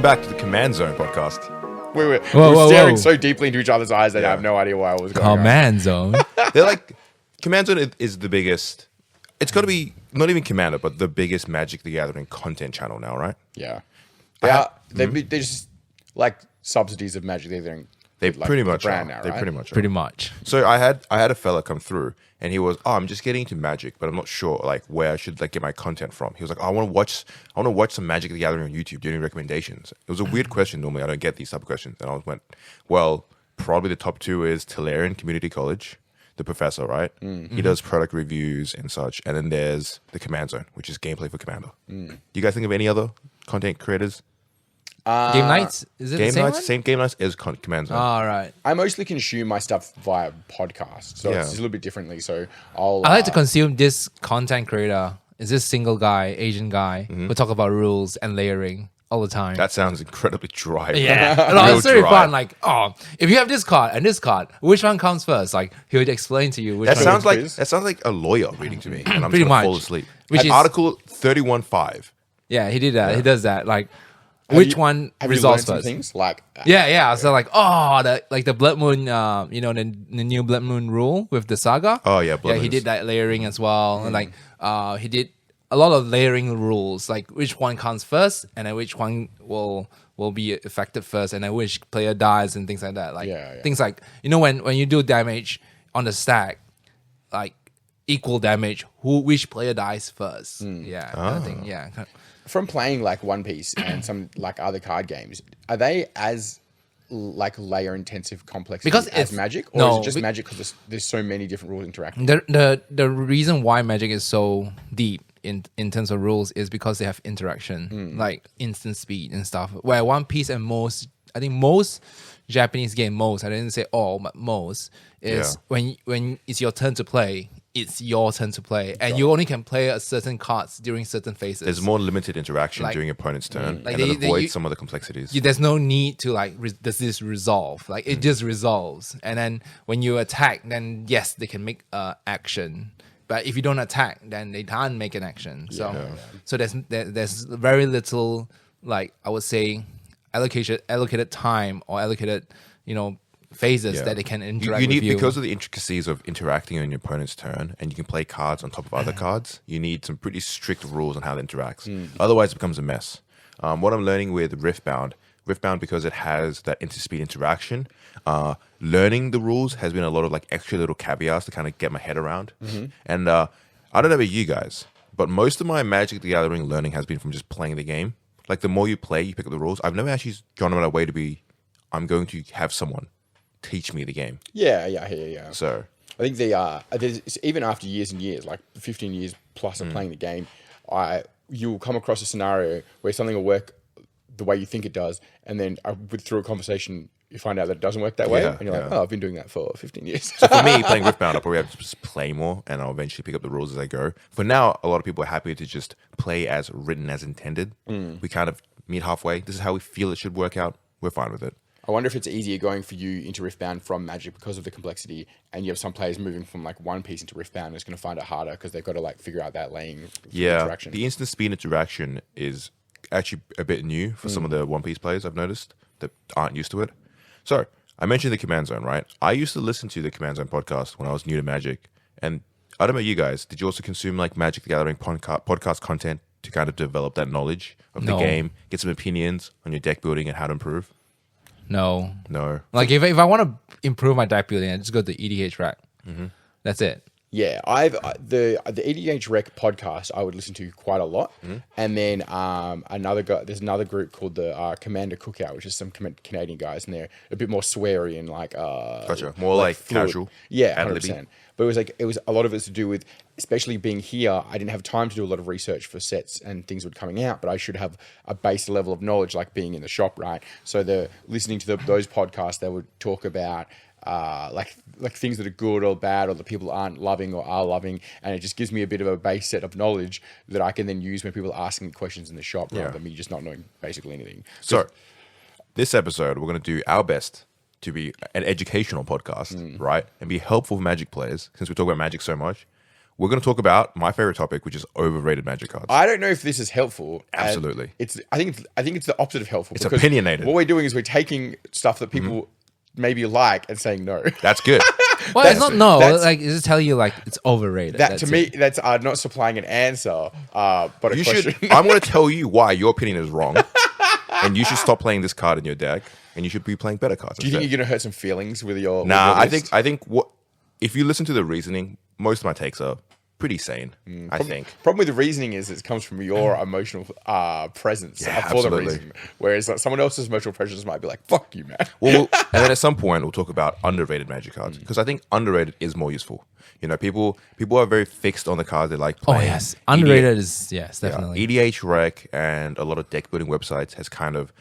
back to the Command Zone podcast. We were staring so deeply into each other's eyes that I have no idea why I was going on. Command Zone. They're like, Command Zone is the biggest. It's got to be not even Commander, but the biggest Magic the Gathering content channel now, right? Yeah. They're just like subsidies of Magic the Gathering. They like pretty much brand are. now, They right? pretty much are. Pretty much. So I had a fella come through, and he was, I'm just getting into Magic, but I'm not sure like where I should like get my content from. He was like, I want to watch some Magic the Gathering on YouTube. Do you have any recommendations? It was a weird question. Normally, I don't get these type of questions. And I went, well, probably the top two is Tolarian Community College, the professor, right? He does product reviews and such, and then there's the Command Zone, which is gameplay for Commander. Do you guys think of any other content creators? Game Nights? Is it Game the same Nights, one? same Game Nights as Command Zone. All right. I mostly consume my stuff via podcast, so Yeah. it's a little bit differently. So I I like to consume this content creator. Is this single guy, Asian guy, who talk about rules and layering all the time. That sounds incredibly dry. Yeah, Real it's very dry. fun. Like, if you have this card and this card, which one comes first? Like, he would explain to you which That one. sounds like a lawyer reading to me, and I'm Pretty just gonna fall much. asleep. Which is- Article 31.5. Yeah, he did that. He does that. Like, which one have resolves you learned first? some things like Yeah. So like, the Blood Moon, the new Blood Moon rule with the saga. Oh, yeah, Blood he Moons. did that layering as well, and like, he did a lot of layering rules, like which one comes first, and then which one will be affected first, and then which player dies and things like that. Like things like when you do damage on the stack, like equal damage, which player dies first? Yeah, kind of thing. Yeah. from playing like One Piece and some like other card games, are they as like layer intensive complexity Because as it's- Magic, or no, is it just be- Magic because there's so many different rules interacting? The reason why Magic is so deep in terms of rules is because they have interaction, like instant speed and stuff. Where One Piece and most Japanese game, I didn't say all, but most is when it's your turn to play, it's your turn to play, and you only can play a certain cards during certain phases. There's more limited interaction Like- during your opponent's turn, Like and they- then they- avoid you- some of the complexities. There's no need to like does this resolve? Like it just resolves, and then when you attack, then yes, they can make action. But if you don't attack, then they can't make an action. So there's very little, like I would say, allocated time or allocated phases that they can interact you need with you. because of the intricacies of interacting on your opponent's turn, and you can play cards on top of other cards. You need some pretty strict rules on how it interacts. Otherwise, it becomes a mess. What I'm learning with Riftbound because it has that interspeed interaction. Learning the rules has been a lot of like extra little caveats to kind of get my head around. And I don't know about you guys, but most of my Magic the Gathering learning has been from just playing the game. Like the more you play, you pick up the rules. I've never actually gone out of my way to be, I'm going to have someone teach me the game. Yeah. So I think there's, even after years and years, like 15 years plus of playing the game, you'll come across a scenario where something will work the way you think it does, and then through a conversation, you find out that it doesn't work that way, and you're like, oh, I've been doing that for 15 years. So for me, playing Riftbound, I'll probably have to just play more, and I'll eventually pick up the rules as I go. For now, a lot of people are happy to just play as written as intended. We kind of meet halfway. This is how we feel it should work out. We're fine with it. I wonder if it's easier going for you into Riftbound from Magic because of the complexity, and you have some players moving from like One Piece into Riftbound, and it's going to find it harder because they've got to like figure out that laying interaction. The instant speed interaction is actually a bit new for some of the One Piece players I've noticed that aren't used to it. So I mentioned the Command Zone, right? I used to listen to the Command Zone podcast when I was new to Magic, and I don't know about you guys. Did you also consume like Magic the Gathering podcast content to kind of develop that knowledge of the game, get some opinions on your deck building and how to improve? No. Like if I want to improve my deck building, I just go to the EDH rack. That's it. Yeah, the EDH Rec podcast I would listen to quite a lot, and then there's another group called the Commander Cookout, which is some Canadian guys, and they're a bit more sweary and like Gotcha. More like fluid. casual. Yeah, ad-libby. 100%. But it was a lot of it's to do with, especially being here, I didn't have time to do a lot of research for sets and things were coming out, but I should have a base level of knowledge, like being in the shop, right? So listening to those podcasts, they would talk about like things that are good or bad, or that people aren't loving or are loving, and it just gives me a bit of a base set of knowledge that I can then use when people are asking me questions in the shop, rather than me just not knowing basically anything. So this episode, we're going to do our best to be an educational podcast, right? And be helpful for Magic players, since we talk about Magic so much. we're going to talk about my favorite topic, which is overrated Magic cards. I don't know if this is helpful. Absolutely. I think it's the opposite of helpful. It's because opinionated. What we're doing is we're taking stuff that people maybe like and saying no. That's good. Well, it's not no. Like, it's just tell you like it's overrated. That to me, that's not supplying an answer, but a You question. should. I'm going to tell you why your opinion is wrong, and you should stop playing this card in your deck, and you should be playing better cards. Do you think you're going to hurt some feelings with your? Nah, with your list? I think what if you listen to the reasoning, most of my takes are pretty sane. I think. Problem with the reasoning is it comes from your emotional presence Yeah, for the absolutely. reason, whereas like, someone else's emotional presence might be like, "Fuck you, man." Well, and then at some point we'll talk about underrated Magic cards because I think underrated is more useful. You know, people are very fixed on the cards they like Oh playing. yes, underrated is definitely. EDH Rec and a lot of deck building websites has kind of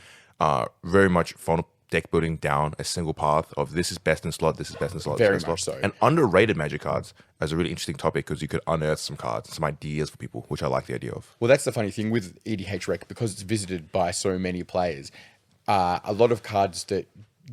very much funneled deck building down a single path of this is best in slot, this is best in slot, Very best in much slot. so. And underrated Magic cards is a really interesting topic because you could unearth some cards, some ideas for people, which I like the idea of. Well, that's the funny thing with EDH Rec because it's visited by so many players. A lot of cards that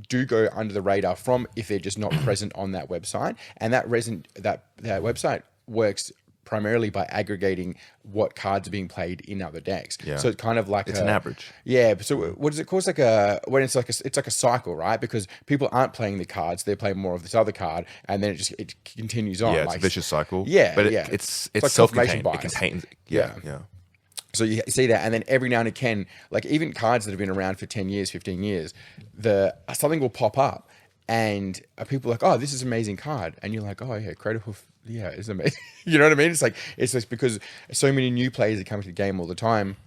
do go under the radar from if they're just not present on that website, and that website works primarily by aggregating what cards are being played in other decks. Yeah. So it's kind of like It's an average. Yeah. So what is it called? It's like a cycle, right? Because people aren't playing the cards; they're playing more of this other card, and then it continues on. Yeah, it's a vicious cycle. Yeah, but yeah. It's like self-contained. confirmation It bias. contains. Yeah. Yeah. So you see that, and then every now and again, like even cards that have been around for 10 years, 15 years, something will pop up, and people are like, "Oh, this is an amazing card," and you're like, "Oh yeah, Cradlehoof, yeah, it's amazing." You know what I mean? It's just because so many new players are coming to the game all the time,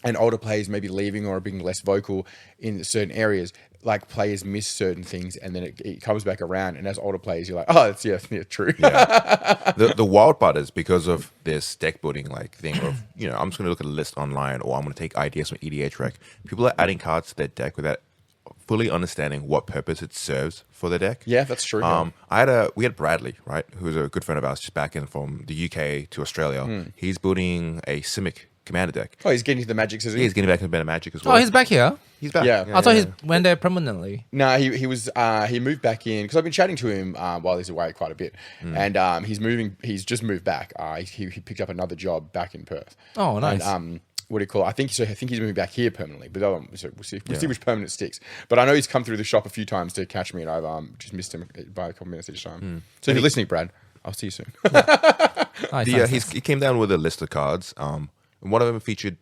and older players maybe leaving or being less vocal in certain areas. Like players miss certain things, and then it comes back around. And as older players, you're like, "Oh, that's true." The wild part is because of this deck building like thing of, you know, I'm just going to look at a list online or I'm going to take ideas from EDH Rec. People are adding cards to their deck without fully understanding what purpose it serves for the deck. Yeah, that's true. We had Bradley, right, who's a good friend of ours, just back in from the UK to Australia. He's building a Simic Commander deck. Oh, he's getting to the Magic, isn't he? He's getting back into better Magic as well. Oh, he's back here. He's back. Yeah. I thought he went there permanently. No, he moved back in because I've been chatting to him while he's away quite a bit, and he's just moved back. He picked up another job back in Perth. Oh, nice. And, what do you call it? I think he's moving back here permanently, but we'll see which permanent sticks. But I know he's come through the shop a few times to catch me, and I've just missed him by a couple minutes each time. So if you're listening, Brad, I'll see you soon. Nice. He came down with a list of cards. And one of them featured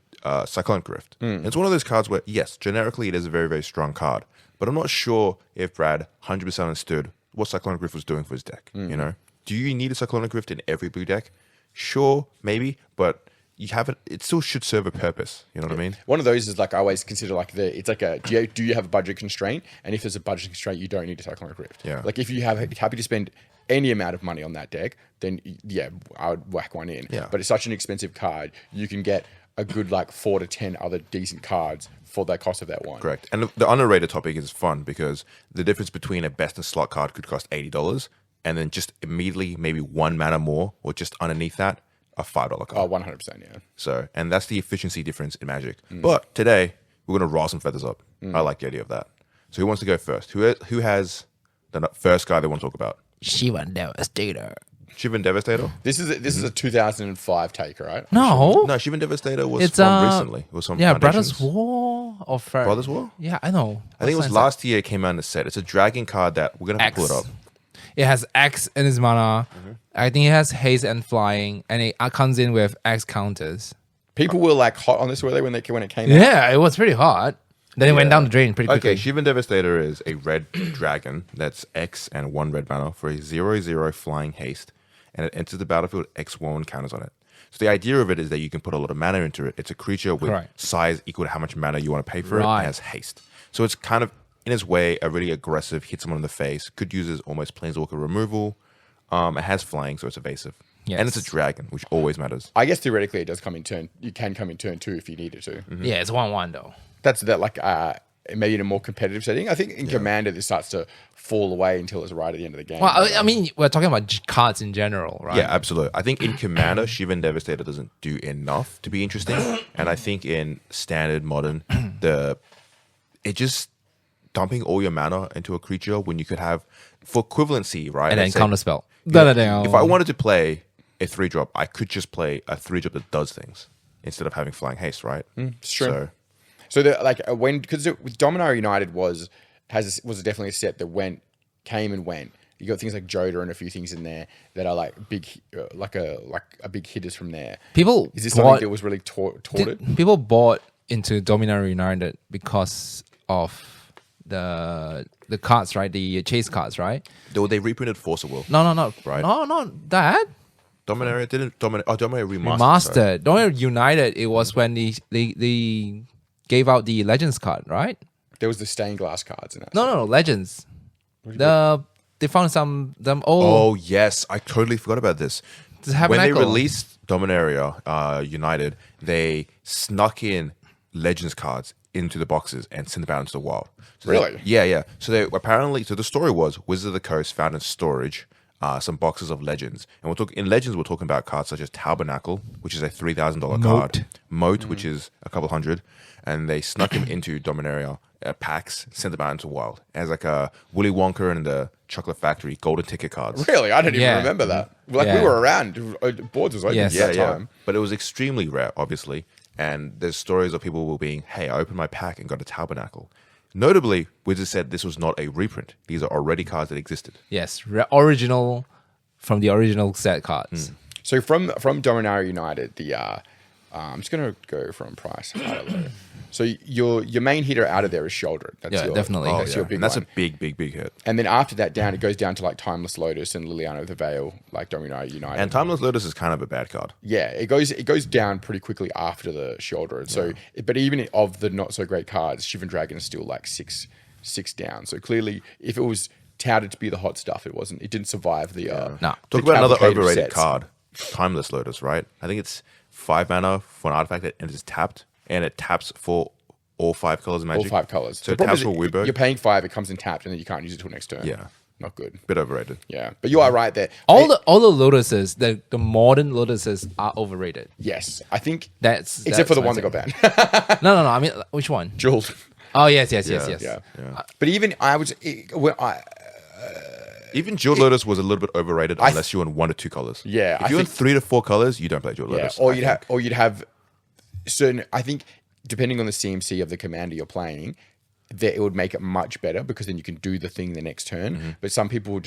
Cyclonic Rift. And it's one of those cards where, yes, generically it is a very, very strong card. But I'm not sure if Brad 100% understood what Cyclonic Rift was doing for his deck. You know, do you need a Cyclonic Rift in every blue deck? Sure, maybe, but you have it. It still should serve a purpose. You know what I mean? One of those is like I always consider like it's like do you have a budget constraint? And if there's a budget constraint, you don't need a Cyclonic Rift. Yeah. Like if you have happy to spend any amount of money on that deck, then yeah, I would whack one in. Yeah. But it's such an expensive card, you can get a good like 4 to 10 other decent cards for the cost of that one. Correct. And the underrated topic is fun because the difference between a best in slot card could cost $80 and then just immediately maybe 1 mana more or just underneath that, a $5 card. Oh, 100%, yeah. So, and that's the efficiency difference in Magic. But today, we're going to rile some feathers up. I like the idea of that. So who wants to go first? Who has the first guy they want to talk about? Shivan Devastator. Shivan Devastator? This is a 2005 take, right? No. No, Shivan Devastator was It's from recently. It was from Yeah, Foundations. Brothers War or Brothers War? Yeah, I know. I think it was last year it came out in the set. It's a dragon card that we're going to have to pull it up. It has X in its mana. I think it has haste and flying, and it comes in with X counters. People were like hot on this, were they, when it came out? Yeah, it was pretty hot. Then it went down the drain pretty quickly. Okay, Shivan Devastator is a red dragon that's X and 1 red mana for a 0/0 flying haste, and it enters the battlefield X1 counters on it. So the idea of it is that you can put a lot of mana into it. It's a creature with Correct. size equal to how much mana you want to pay for it, Right. and it has haste. So it's kind of, in its way, a really aggressive, hit someone in the face, could use as almost Planeswalker removal. It has flying, so it's evasive. Yes. And it's a dragon, which always matters. I guess theoretically it does come in turn. You can come in turn 2 if you needed to. Yeah, it's 1/1 though. That's that like maybe in a more competitive setting. I think in Commander this starts to fall away until it's right at the end of the game. Well, I mean, we're talking about cards in general, right? Yeah, absolutely. I think in Commander, Shivan Devastator doesn't do enough to be interesting. And I think in Standard, Modern, it just dumping all your mana into a creature when you could have, for equivalency, right? And then let's say- counterspell. If I wanted to play a 3-drop, I could just play a 3-drop that does things instead of having flying haste, right? It's true. So because Dominaria United was definitely a set that came and went. You got things like Joda and a few things in there that are like big, like a big hitters from there. Is this something that was really torted? People bought into Dominaria United because of the cards, right? The chase cards, right? They reprinted Force of Will. No, right? No, not that. Dominaria didn't. Dominaria remastered. Remastered. Dominaria United. It was when they gave out the Legends card, right? There was the stained glass cards in that. No, Legends. They found some old. Oh yes, I totally forgot about this. When they Tabernacle. released Dominaria United, they snuck in Legends cards into the boxes and sent them out into the wild. So Really? Yeah. So they apparently. So the story was Wizards of the Coast found in storage some boxes of Legends, and in Legends we're talking about cards such as Tabernacle, which is a $3,000 card, Moat, which is a couple hundred, and they snuck him into Dominaria packs, sent them out into wild as like a Willy Wonka and the Chocolate Factory golden ticket cards. Really, I didn't Yeah. even remember that. Like we were around. Boards was open Yes. at that time. But it was extremely rare, obviously. And there's stories of people being, hey, I opened my pack and got a Tabernacle. Notably, Wizards said this was not a reprint. These are already cards that existed. Yes, original from the original set cards. So from Dominaria United, I'm just gonna go from price higher low. So your main hitter out of there is Shoulder. That's Definitely. That's your big And that's one. a big hit. And then after that down, it goes down to like Timeless Lotus and Liliana of the Veil, like Dominaria United. And Timeless Lotus is kind of a bad card. Yeah, it goes down pretty quickly after the Shoulder. So, but even of the not so great cards, Shivan Dragon is still like six down. So clearly, if it was touted to be the hot stuff, it wasn't. It didn't survive the. No. Talk about another overrated card, Timeless Lotus, right? I think it's 5 mana for an artifact that is tapped, and it taps for all 5 colors of Magic. All 5 colors. So The it problem taps is for Weeberg. You're paying 5, it comes in tapped, and then you can't use it till next turn. Yeah. Not good. Bit overrated. Yeah, but you are right there. All the lotuses, the modern lotuses are overrated. Yes, I think Except for the one that got banned. No. I mean, which one? Jeweled. Oh yes. Yeah. But even Even Jeweled Lotus was a little bit overrated unless you were in 1 or 2 colors. Yeah, If you're in 3 to 4 colors, you don't play Jeweled Lotus. or you'd have certain. I think depending on the CMC of the commander you're playing, that it would make it much better because then you can do the thing the next turn. But some people would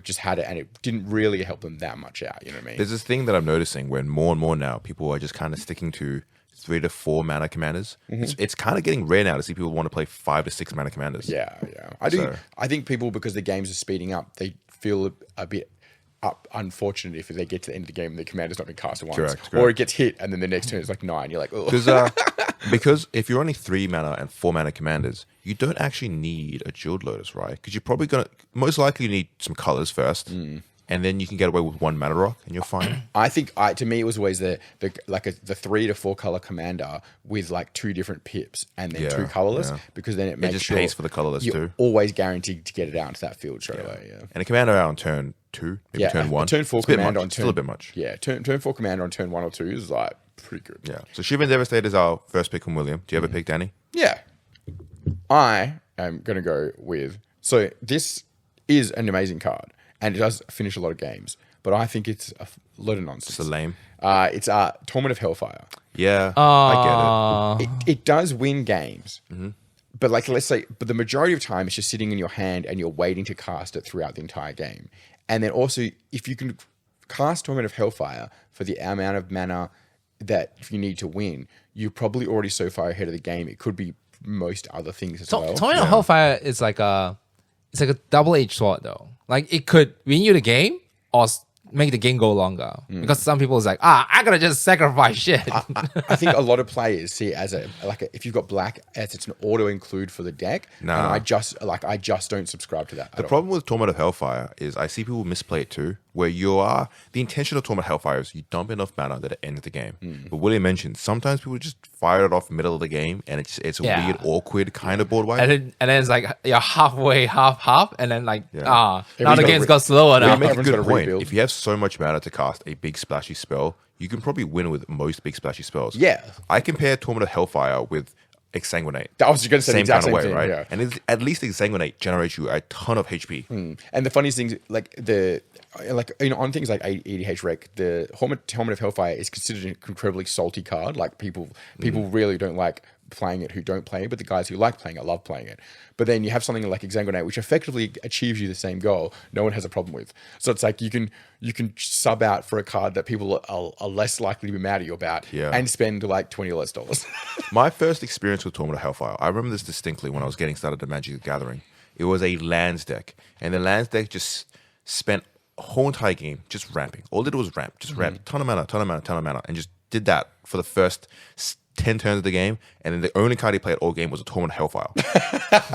just had it and it didn't really help them that much out. You know what I mean? There's this thing that I'm noticing when more and more now people are just kind of sticking to 3 to 4 mana commanders. It's kind of getting rare now to see people want to play 5 to 6 mana commanders. Yeah. I do. I think people, because the games are speeding up, they feel a bit unfortunate if they get to the end of the game and the commander's not been cast once. Correct. Or it gets hit and then the next turn is like 9. You're like, oh. Because if you're only 3 mana and 4 mana commanders, you don't actually need a Jeweled Lotus, right? Because you're probably most likely need some colors first, and then you can get away with 1 mana rock, and you're fine. I think to me it was always the 3 to 4 color commander with like 2 different pips and then 2 colorless, because then it makes just sure pays for the colorless you're too. always guaranteed to get it out into that field straight away. Yeah. And a commander out on turn 2, maybe turn 1. Turn 4 it's a bit commander much. on It's turn still a bit much. Yeah, turn 4 commander on turn 1 or 2 is like pretty good. Yeah. So Shivan Devastator is our first pick from William. Do you have a pick, Danny? Yeah. I am going to go with... So this is an amazing card, and it does finish a lot of games, but I think it's a lot of nonsense. It's a lame. It's Torment of Hellfire. Yeah, I get it. It does win games, but like let's say, but the majority of time it's just sitting in your hand and you're waiting to cast it throughout the entire game. And then also, if you can cast Torment of Hellfire for the amount of mana that you need to win, you're probably already so far ahead of the game. It could be most other things as well. Torment of Hellfire is like a double-edged sword though. Like it could win you the game or make the game go longer. Because some people is like, I gotta just sacrifice shit. I think a lot of players see it as if you've got black as it's an auto include for the deck. Nah. And I just don't subscribe to that. The problem with Torment of Hellfire is I see people misplay it too, where the intention of Torment of Hellfire is you dump enough mana that it ends the game. But William mentioned sometimes people just fire it off middle of the game and it's a weird, awkward kind of board wipe. and then it's like you're halfway, half, and then like now the Everyone's game's gotta got slower You now. make a Everyone's good gotta point. rebuild. If you have so much mana to cast a big splashy spell, you can probably win with most big splashy spells. Yeah. I compare Torment of Hellfire with Exsanguinate. I was going to say the Same exact kind of same way, thing, right? yeah. And at least Exsanguinate generates you a ton of HP. And the funniest thing, like on things like EDH Rec, the Helmet of Hellfire is considered an incredibly salty card. Like people really don't like playing it who don't play it, but the guys who like playing it love playing it. But then you have something like Exsanguinate, which effectively achieves you the same goal. No one has a problem with. So it's like you can sub out for a card that people are less likely to be mad at you about, and spend like $20 less. My first experience with Torment of Hellfire, I remember this distinctly when I was getting started at Magic the Gathering. It was a lands deck, and the lands deck just spent a whole entire game just ramping. All it did was ramp, just ramp, ton of mana, and just did that for the first 10 turns of the game, and then the only card he played all game was a Torment of Hellfire.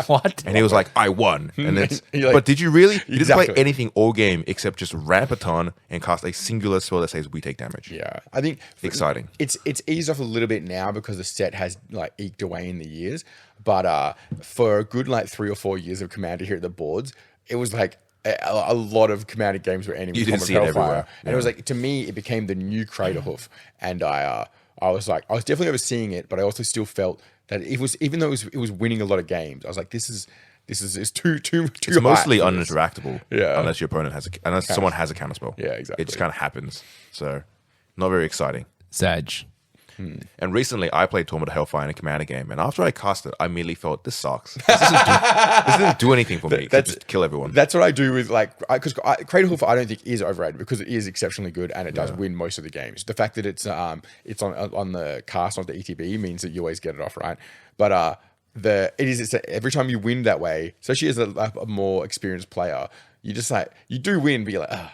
What? And he was like, I won. And it's, You're like, but did you really? You didn't play Exactly. anything all game except just ramp a ton and cast a singular spell that says we take damage. Yeah, I think Exciting. It's eased off a little bit now because the set has like eked away in the years. But for a good like 3 or 4 years of Commander here at the boards, it was like a lot of Commander games were ending You with didn't Torment see it of Hellfire. everywhere. And it was like, to me, it became the new Craterhoof. And I was definitely overseeing it, but I also still felt that it was, even though it was winning a lot of games, I was like, this is too It's mostly high for this. uninteractable, Yeah. unless your opponent has unless someone has a counterspell. Yeah, exactly. It just kind of happens. So, not very exciting. Sag. And recently, I played Torment of Hellfire in a Commander game, and after I cast it, I immediately felt this sucks. This didn't do anything for me. Except just kill everyone. That's what I do with because Craterhoof I don't think is overrated because it is exceptionally good and it does win most of the games. The fact that it's on the cast on the ETB means that you always get it off, right? But it's every time you win that way, especially as a more experienced player, you just like you do win, but you're like, ah.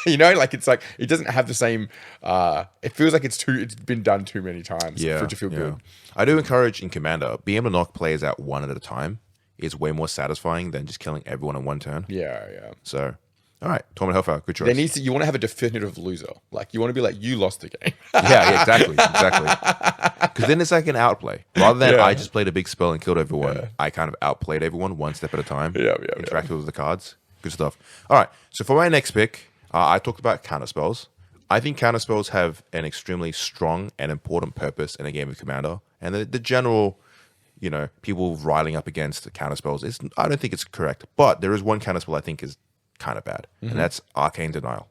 You know, like it's like it doesn't have the same. It feels like it's been done too many times for it to feel good. I do encourage in Commander, being able to knock players out one at a time is way more satisfying than just killing everyone in one turn. Yeah. So, all right, Torment of Hellfire, good choice. You want to have a definitive loser. Like you want to be like, you lost the game. yeah, exactly. Because then it's like an outplay. Rather than I just played a big spell and killed everyone, I kind of outplayed everyone one step at a time. Interacted with the cards. Good stuff. All right, so for my next pick, I talked about counterspells. I think counterspells have an extremely strong and important purpose in a game of Commander. And the general, people riling up against the counterspells, I don't think it's correct. But there is one counterspell I think is kind of bad, and that's Arcane Denial.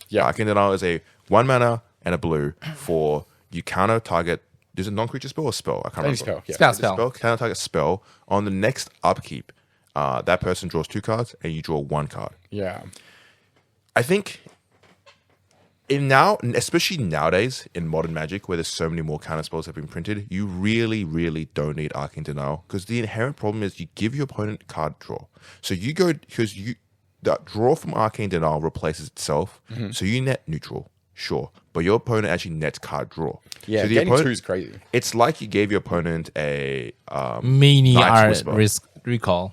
Yeah. Arcane Denial is a 1 mana and a blue for you counter target. There's a non-creature spell or spell? I can't remember. Spell, yeah. Spell. It's a spell. Counter target spell. On the next upkeep, that person draws 2 cards and you draw 1 card. Yeah. I think especially nowadays in modern Magic, where there's so many more counterspells have been printed, you really, really don't need Arcane Denial because the inherent problem is you give your opponent card draw. So you go because the draw from Arcane Denial replaces itself, so you net neutral, sure, but your opponent actually nets card draw. Yeah, so the getting opponent, 2 is crazy. It's like you gave your opponent a Mini Knight's art Whisper. recall.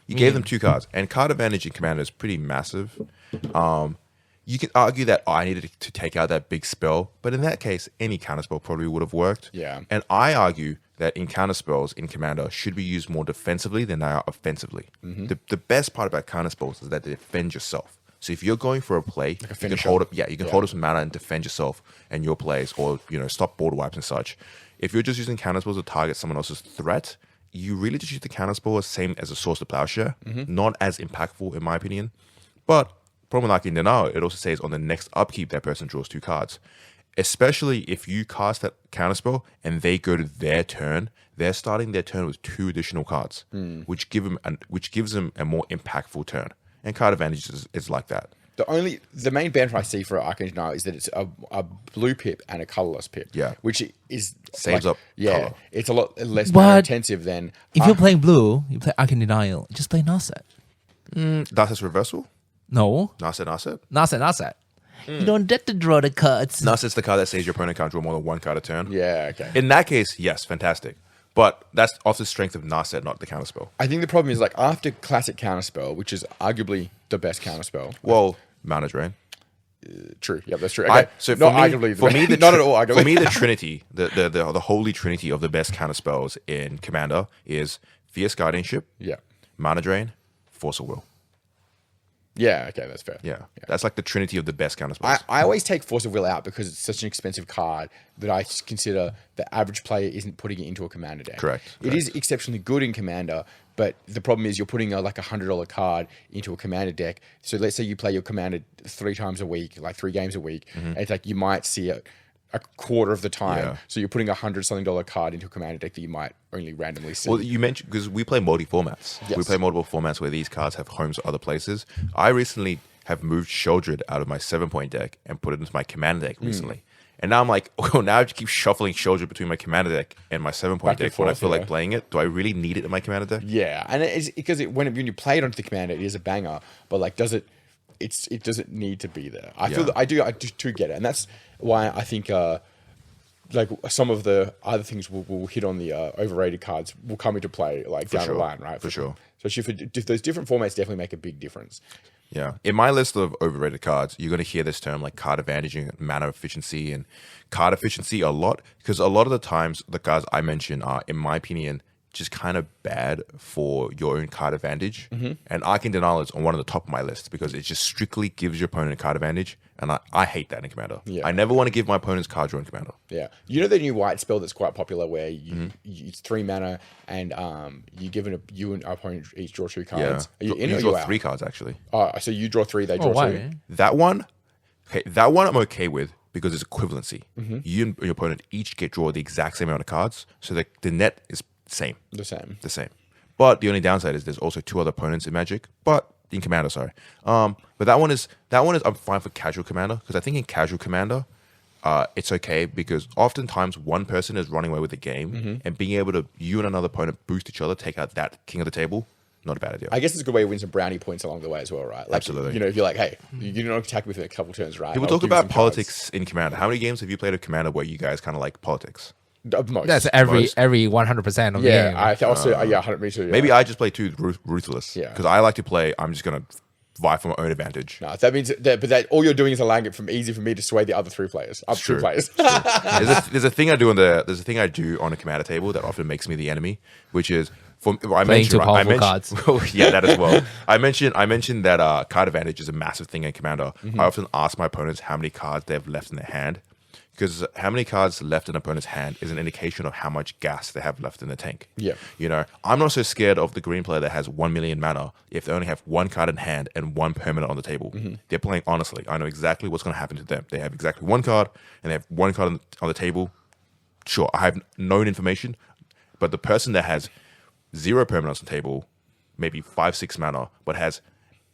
You gave them 2 cards, and card advantage in Commander is pretty massive. You can argue that I needed to take out that big spell, but in that case, any counterspell probably would have worked. Yeah. And I argue that in counterspells in Commander should be used more defensively than they are offensively. The best part about counterspells is that they defend yourself. So if you're going for a play, you can finisher. hold up. Yeah, you can hold up some mana and defend yourself and your plays, or stop board wipes and such. If you're just using counterspells to target someone else's threat, you really just use the counterspell as same as a Source to Plowshare, not as impactful in my opinion. But problem with Arcane Denial, it also says on the next upkeep that person draws 2 cards. Especially if you cast that counterspell and they go to their turn, they're starting their turn with 2 additional cards, which gives them a more impactful turn. And card advantage is like that. The main benefit I see for Arcane Denial is that it's a blue pip and a colorless pip. Yeah. Which is Saves up color. It's a lot less But mana intensive than If you're playing blue, you play Arcane Denial. Just play Narset. Narset's reversal? No, Narset? Narset. You don't get to draw the cards. Narset's the card that says your opponent can't draw more than 1 card a turn. Yeah, okay. In that case, yes, fantastic. But that's off the strength of Narset, not the counterspell. I think the problem is like after classic counterspell, which is arguably the best counterspell. Well, Mana Drain. True. Yeah, that's true. Okay. So not arguably. Not at all arguably. For me, the trinity, the holy trinity of the best counterspells in Commander is Fierce Guardianship, Yeah. Mana Drain, Force of Will. Yeah, okay, that's fair. Yeah. That's like the trinity of the best counter spells. I always take Force of Will out because it's such an expensive card that I consider the average player isn't putting it into a Commander deck. Correct. It is exceptionally good in Commander, but the problem is you're putting like $100 card into a Commander deck. So let's say you play your Commander 3 times a week, like 3 games a week, and it's like you might see it a quarter of the time. Yeah. So you're putting $100-something card into a Commander deck that you might only randomly see. Well, you mentioned, because we play multi-formats. Yes. We play multiple formats where these cards have homes other places. I recently have moved Sheldred out of my 7-point deck and put it into my Commander deck recently. And now I'm like, oh, now I have to keep shuffling Sheldred between my Commander deck and my 7-point Back and deck when I forth, feel yeah. like playing it. Do I really need it in my Commander deck? Yeah, and it's because when you play it onto the Commander, it is a banger. But like, it doesn't need to be there. I feel that I do get it, and that's why I think like some of the other things we'll hit on the overrated cards will come into play like down the line, right? For sure. So if those different formats definitely make a big difference. Yeah. In my list of overrated cards, you're going to hear this term like card advantage and mana efficiency and card efficiency a lot, because a lot of the times the cards I mention are, in my opinion, just kind of bad for your own card advantage. And Arcane Denial is on one of the top of my list because it just strictly gives your opponent a card advantage. And I hate that in Commander. Yeah. I never want to give my opponents card draw in Commander. Yeah, you know the new white spell that's quite popular where it's 3 mana and you and our opponent each draw 2 cards. Are you in or draw you out? 3 cards actually. Oh, so you draw 3, they draw 2. why? That one I'm okay with because it's equivalency. You and your opponent each draw the exact same amount of cards, so the net is same. The same. But the only downside is there's also 2 other opponents in Magic, but in Commander, sorry. But that one is I'm fine for casual Commander, because I think in casual Commander, it's okay because oftentimes one person is running away with the game, and being able to, you and another opponent boost each other, take out that king of the table, not a bad idea. I guess it's a good way to win some brownie points along the way as well, right? Like, Absolutely. You know, if you're like, hey, you didn't attack me for a couple turns, right? People I'll talk give you about some politics in Commander. How many games have you played of Commander where you guys kind of like politics? cards. Most. That's every Most. 100% of the yeah. game. I also 100 me too. Yeah. Maybe I just play too ruthless. Yeah. Because I like to play, I'm just going to vie for my own advantage. No, that means that all you're doing is allowing it from easy for me to sway the other 3 players. Up 2 True. players. There's a thing I do on a Commander table that often makes me the enemy, which is Playing too powerful cards. Yeah, that as well. I mentioned that card advantage is a massive thing in Commander. I often ask my opponents how many cards they have left in their hand, because how many cards left in an opponent's hand is an indication of how much gas they have left in the tank. Yeah. You know, I'm not so scared of the green player that has 1 million mana if they only have 1 card in hand and 1 permanent on the table. They're playing honestly. I know exactly what's going to happen to them. They have exactly 1 card and they have 1 card on the table. Sure, I have known information, but the person that has 0 permanents on the table, maybe 5-6 mana, but has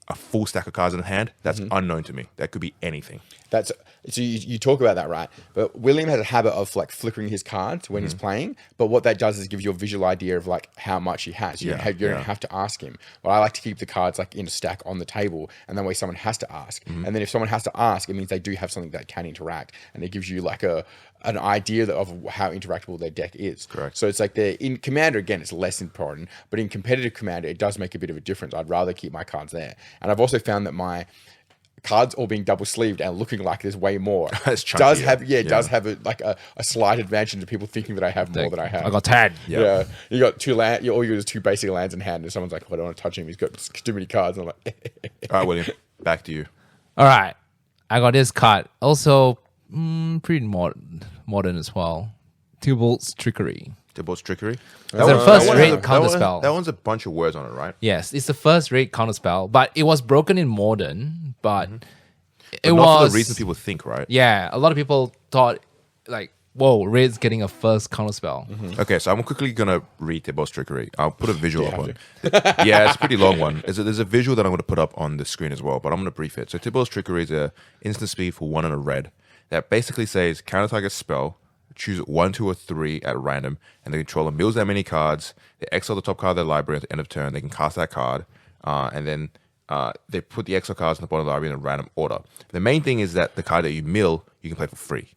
a full stack of cards in hand, that's unknown to me. That could be anything. So you talk about that, right? But William has a habit of like flickering his cards when he's playing. But what that does is give you a visual idea of like how much he has. You don't have to ask him. But I like to keep the cards like in a stack on the table, and that way someone has to ask. And then if someone has to ask, it means they do have something that can interact, and it gives you like an idea of how interactable their deck is. Correct. So it's like in Commander, again, it's less important, but in competitive Commander, it does make a bit of a difference. I'd rather keep my cards there. And I've also found that my cards all being double sleeved and looking like there's way more It's chunkier. does have a slight advantage to people thinking that I have more than I have. I got 10. Yeah. You got 2 land. All you got is 2 basic lands in hand, and someone's like, oh, I don't want to touch him. He's got too many cards. And I'm like, All right, William, back to you. All right. I got this card. Also, pretty modern as well. Tybalt's Trickery. Tybalt's Trickery. It's the first rate counter spell. That one's a bunch of words on it, right? Yes, it's the first rate counter spell, but it was broken in modern. But it But not was for the reason people think, right? Yeah, a lot of people thought like, "Whoa, Raid's getting a first counter spell." Okay, so I'm quickly gonna read Tybalt's Trickery. I'll put a visual up on. Yeah, it's a pretty long one. There's a visual that I'm gonna put up on the screen as well, but I'm gonna brief it. So Tybalt's Trickery is a instant speed for 1 and a red that basically says counter target spell. Choose 1, 2, or 3 at random, and the controller mills that many cards. They exile the top card of their library at the end of turn. They can cast that card, and then they put the exile cards in the bottom of the library in a random order. The main thing is that the card that you mill, you can play for free.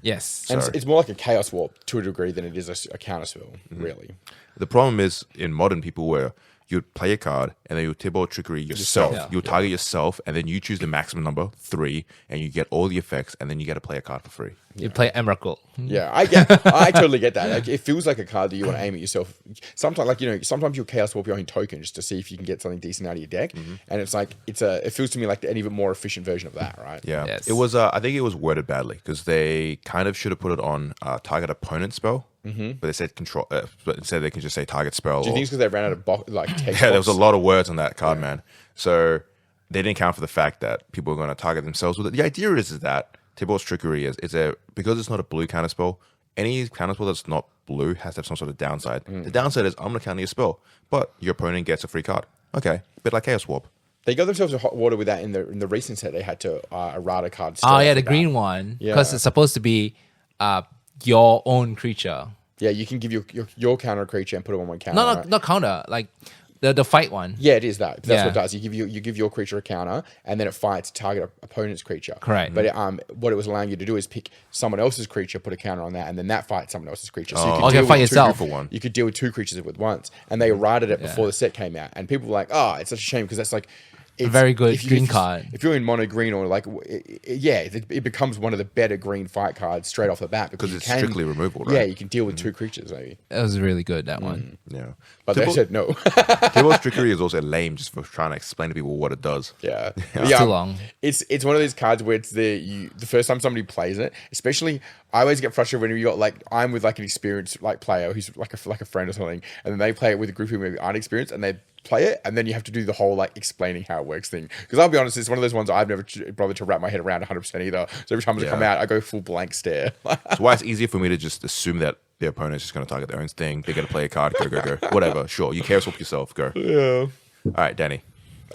Yes, and it's more like a chaos warp to a degree than it is a counter spell, really. The problem is in modern, people were you'd play a card, and then you Tibble Trickery yourself. Yourself. You'll target yourself, and then you choose the maximum number, 3, and you get all the effects, and then you get to play a card for free. You play Emrakul. Yeah, I totally get that. Like, it feels like a card that you want to aim at yourself. Sometimes, like, sometimes you'll Chaos Warp your own token just to see if you can get something decent out of your deck, and it's like it feels to me like an even more efficient version of that, right? Yeah, Yes. it was. I think it was worded badly because they kind of should have put it on target opponent spell, but they said control. But instead, they can just say target spell. Do you think it's because they ran out of text? Yeah, there was a lot of words on that card, man. So they didn't account for the fact that people are going to target themselves with it. The idea is that Tibor's Trickery is because it's not a blue counterspell. Any counterspell that's not blue has to have some sort of downside. The downside is I'm going to counter your spell, but your opponent gets a free card. Okay, a bit like Chaos Warp. They got themselves a hot water with that in the recent set. They had to errata card. Oh yeah, the green one because it's supposed to be your own creature. Yeah, you can give your counter creature and put it on one counter. Not counter, like the fight one. Yeah, it is that. That's Yeah. what it does. You give your creature a counter, and then it fights target opponent's creature. Correct. But what it was allowing you to do is pick someone else's creature, put a counter on that, and then that fights someone else's creature. So you Okay, deal fight with yourself. For one. You could deal with 2 creatures with once, and they errated it before the set came out, and people were like, "Oh, it's such a shame because that's like." It's very good if green card. If you're in mono green or like, it becomes one of the better green fight cards straight off the bat because Because you it's strictly removal, right? Yeah, you can deal with 2 creatures maybe. It was really good, that one. Yeah. But they said no. Tibor's Trickery is also lame just for trying to explain to people what it does. Yeah, It's too long. It's one of those cards where it's the first time somebody plays it, especially. I always get frustrated when you got I'm with like an experienced player who's like a friend or something, and then they play it with a group who maybe aren't experienced, and they play it, and then you have to do the whole explaining how it works thing. Because I'll be honest, it's one of those ones I've never bothered to wrap my head around 100% either. So every time I come out, I go full blank stare. That's why it's easier for me to just assume that the opponent's just going to target their own thing. They're going to play a card. Go. Whatever. Sure. You Chaos Warp yourself. Go. Yeah. All right, Danny.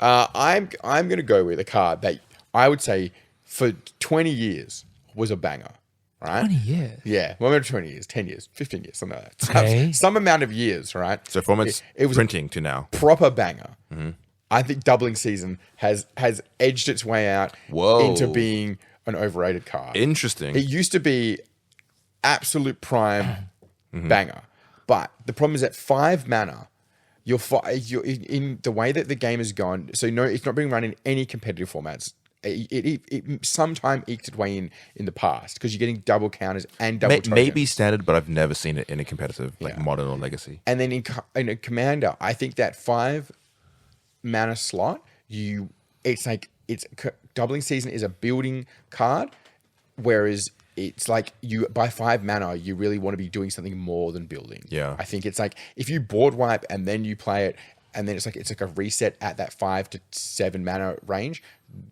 I'm going to go with a card that I would say for 20 years was a banger. Right? 20 years. Yeah. Well, maybe 20 years, 10 years, 15 years, something like that. Okay. Some amount of years, right? So from its it was printing to now. proper banger. I think Doubling Season has edged its way out into being an overrated card. Interesting. It used to be absolute prime banger, but the problem is at 5 mana, you're in the way that the game has gone. So no, it's not being run in any competitive formats. It sometime eked its way in the past because you're getting double counters and double tokens. Maybe standard, but I've never seen it in a competitive, modern or legacy. And then in a commander, I think that 5 mana slot, Doubling Season is a building card, whereas it's like by 5 mana, you really want to be doing something more than building. Yeah. I think it's like if you board wipe and then you play it, and then it's like a reset at that 5 to 7 mana range,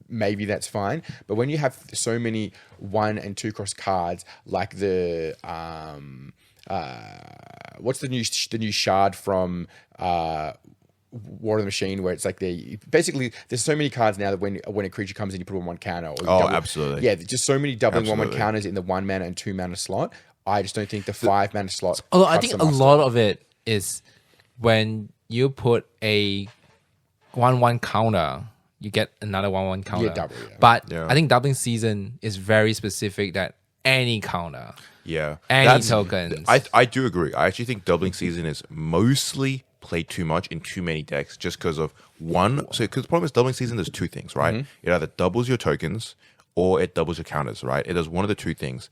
maybe that's fine. But when you have so many 1 and 2 cross cards, like the what's the new shard from War of the Machine, where it's like basically there's so many cards now that when a creature comes in, you put on 1 counter. Or absolutely. Yeah, just so many doubling 1/1 counters in the 1 mana and 2 mana slot. I just don't think the 5 mana slot. Although I think a lot of it is when you put a 1/1 counter, you get another 1/1 counter. double, But I think Doubling Season is very specific that any counter, any tokens. I do agree. I actually think Doubling Season is mostly played too much in too many decks just because of one. So because the problem is Doubling Season, there's 2 things, right? It either doubles your tokens or it doubles your counters, right? It does one of the 2 things.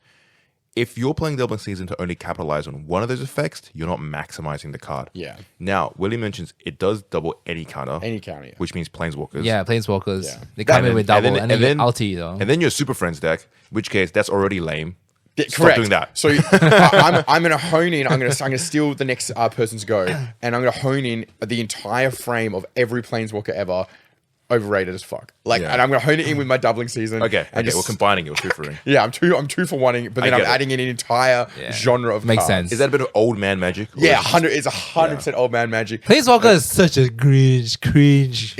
If you're playing Doubling Season to only capitalize on one of those effects, you're not maximizing the card. Yeah. Now, Willie mentions it does double any counter. Yeah. Which means Planeswalkers. Yeah, Planeswalkers. Yeah. They come in with double and then ulti though. And then your Super Friends deck, in which case that's already lame. Yeah, Stop correct. doing that. So I'm going to hone in. I'm going to steal the next person's go, and I'm going to hone in the entire frame of every Planeswalker ever. Overrated as fuck. And I'm going to hone it in with my Doubling Season. Okay, we're combining it. We're 2 for 1. Yeah, I'm two for 1ing, but then I'm adding in an entire genre of Makes cards. sense. Is that a bit of old man magic? Or Yeah, is it 100. It's 100% old man magic. Planeswalker is such a cringe.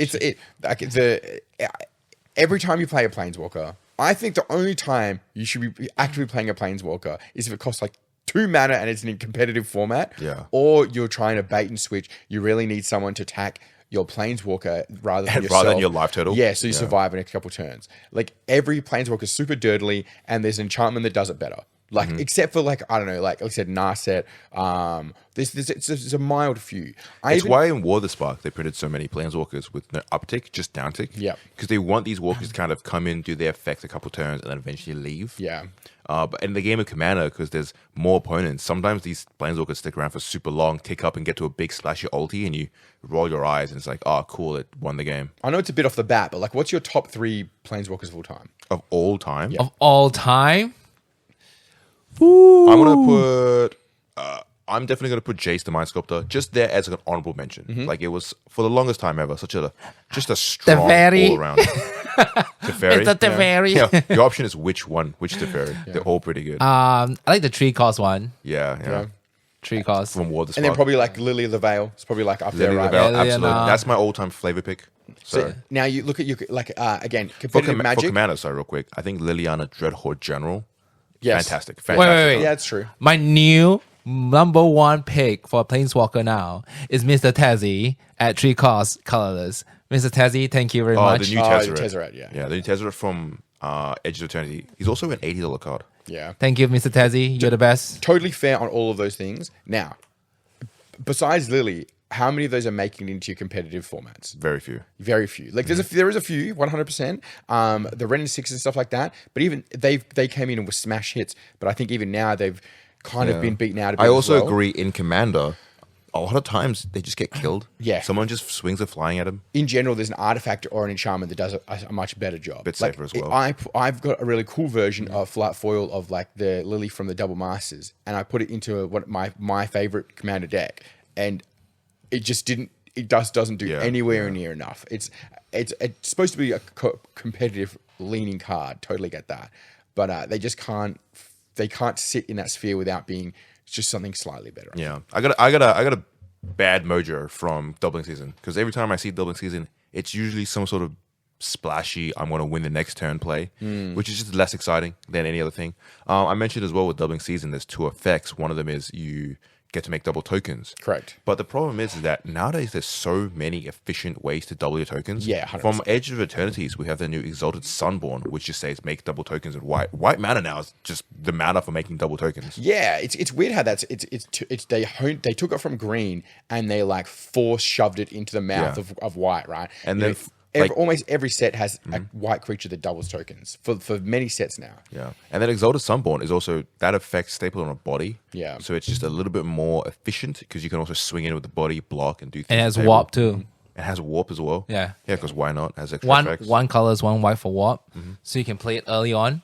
Every time you play a Planeswalker, I think the only time you should be actively playing a Planeswalker is if it costs 2 mana and it's in a competitive format. Yeah. Or you're trying to bait and switch. You really need someone to attack your Planeswalker rather than yourself. Rather than your life total? Yeah, so you survive in a couple turns. Every Planeswalker is super dirtily, and there's an enchantment that does it better. Like except for like I don't know, like I said, Narset. There's a mild few. It's why in War of the Spark they printed so many planeswalkers with no uptick, just downtick. Yeah. Because they want these walkers to kind of come in, do their effect a couple turns, and then eventually leave. Yeah. But in the game of Commander, because there's more opponents, sometimes these planeswalkers stick around for super long, tick up and get to a big splashy ulti, and you roll your eyes, and it's like, oh, cool, it won the game. I know it's a bit off the bat, but like, what's your top 3 planeswalkers of all time? Of all time? Of all time? I'm going to put... I'm definitely going to put Jace the Mind Sculptor just there as an honorable mention. Like, it was, for the longest time ever, just a strong Teferi. all-around. Teferi? It's a Teferi. Yeah. Your option is which Teferi. They're all pretty good. I like the 3-cost one. Yeah. 3-cost. From War of the Spark. And then probably like Lily of the Veil. It's probably like up there, Lily right? of the Veil, Yeah, absolutely. no. That's my all-time flavor pick. So now you look at your like again For competitive Magic. Commander, sorry, real quick. I think Liliana Dreadhorde General. Yes. Fantastic. Wait. Yeah, it's true. My new number 1 pick for Planeswalker now is Mr. Tezzy at 3-cost colorless. Mr. Tezzy, thank you very Oh, much. the new Oh, Tezzeret. the Tezzeret, yeah. Yeah, the new Tezzeret from Edge of Eternity. He's also an $80 card. Yeah. Thank you, Mr. Tezzy. You're the best. Totally fair on all of those things. Now, besides Lily, how many of those are making it into your competitive formats? Very few. Very few. Like there is a few, 100%. The Ren and Six and stuff like that. But even they came in and were smash hits. But I think even now they've kind of been beaten out a bit. I also as well. agree in Commander, a lot of times they just get killed. Yeah. Someone just swings a flying at him. In general, there's an artifact or an enchantment that does a much better job. Bit safer as well. I've got a really cool version of flat foil of like the Lily from the Double Masters, and I put it into what my favorite Commander deck, and it just didn't. It doesn't do anywhere near enough. It's supposed to be a competitive leaning card. Totally get that, but they just can't. They can't sit in that sphere without being just something slightly better. Yeah. I got a bad mojo from Doubling Season, because every time I see Doubling Season, it's usually some sort of splashy I'm going to win the next turn play, which is just less exciting than any other thing. I mentioned as well with Doubling Season, there's 2 effects. One of them is you get to make double tokens. Correct. But the problem is that nowadays there's so many efficient ways to double your tokens. Yeah, 100%. From Edge of Eternities, we have the new Exalted Sunborn, which just says make double tokens in white. White mana now is just the mana for making double tokens. Yeah, it's weird how that's they took it from green and they like force shoved it into the mouth of white, right? And then almost every set has a white creature that doubles tokens for many sets now. Yeah. And then Exalted Sunborn is also that effect stapled on a body. Yeah. So it's just a little bit more efficient because you can also swing in with the body, block, and do things. And it has on the table. warp too. It has warp as well. Yeah. Yeah, because why not? It has extra One effects. colors, 1 white for warp. So you can play it early on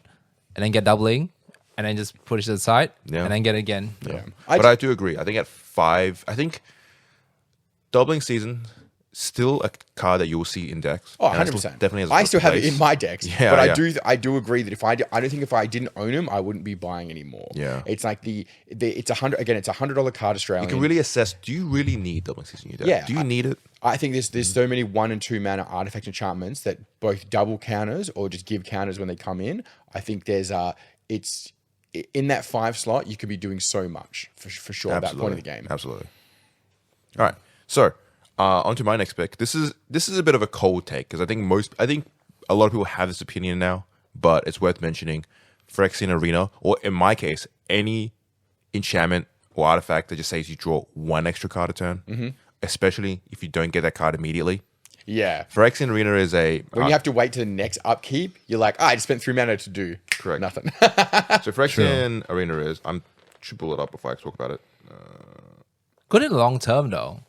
and then get doubling and then just push it to the side and then get it again. Yeah, I do agree. I think at 5, I think Doubling Season, still a card that you will see in decks. Oh, And 100%. definitely has a I still have it place. in my decks, Yeah, but yeah. I do agree that I don't think if I didn't own them, I wouldn't be buying anymore. Yeah. It's like it's $100 card Australian. You can really assess, do you really need Doubling Season in your deck? Yeah, Do you need it? I think there's so many 1 and 2 mana artifact enchantments that both double counters or just give counters when they come in. I think there's it's in that 5 slot you could be doing so much for sure at that point of the game. Absolutely. All right. So on to my next pick. This is a bit of a cold take because I think a lot of people have this opinion now, but it's worth mentioning. Phyrexian Arena, or in my case, any enchantment or artifact that just says you draw 1 extra card a turn, especially if you don't get that card immediately. Yeah. Phyrexian Arena is When you have to wait to the next upkeep, you're like, I just spent 3 mana to do nothing. so Phyrexian Arena is, should pull it up before I talk about it. Good in the long term though.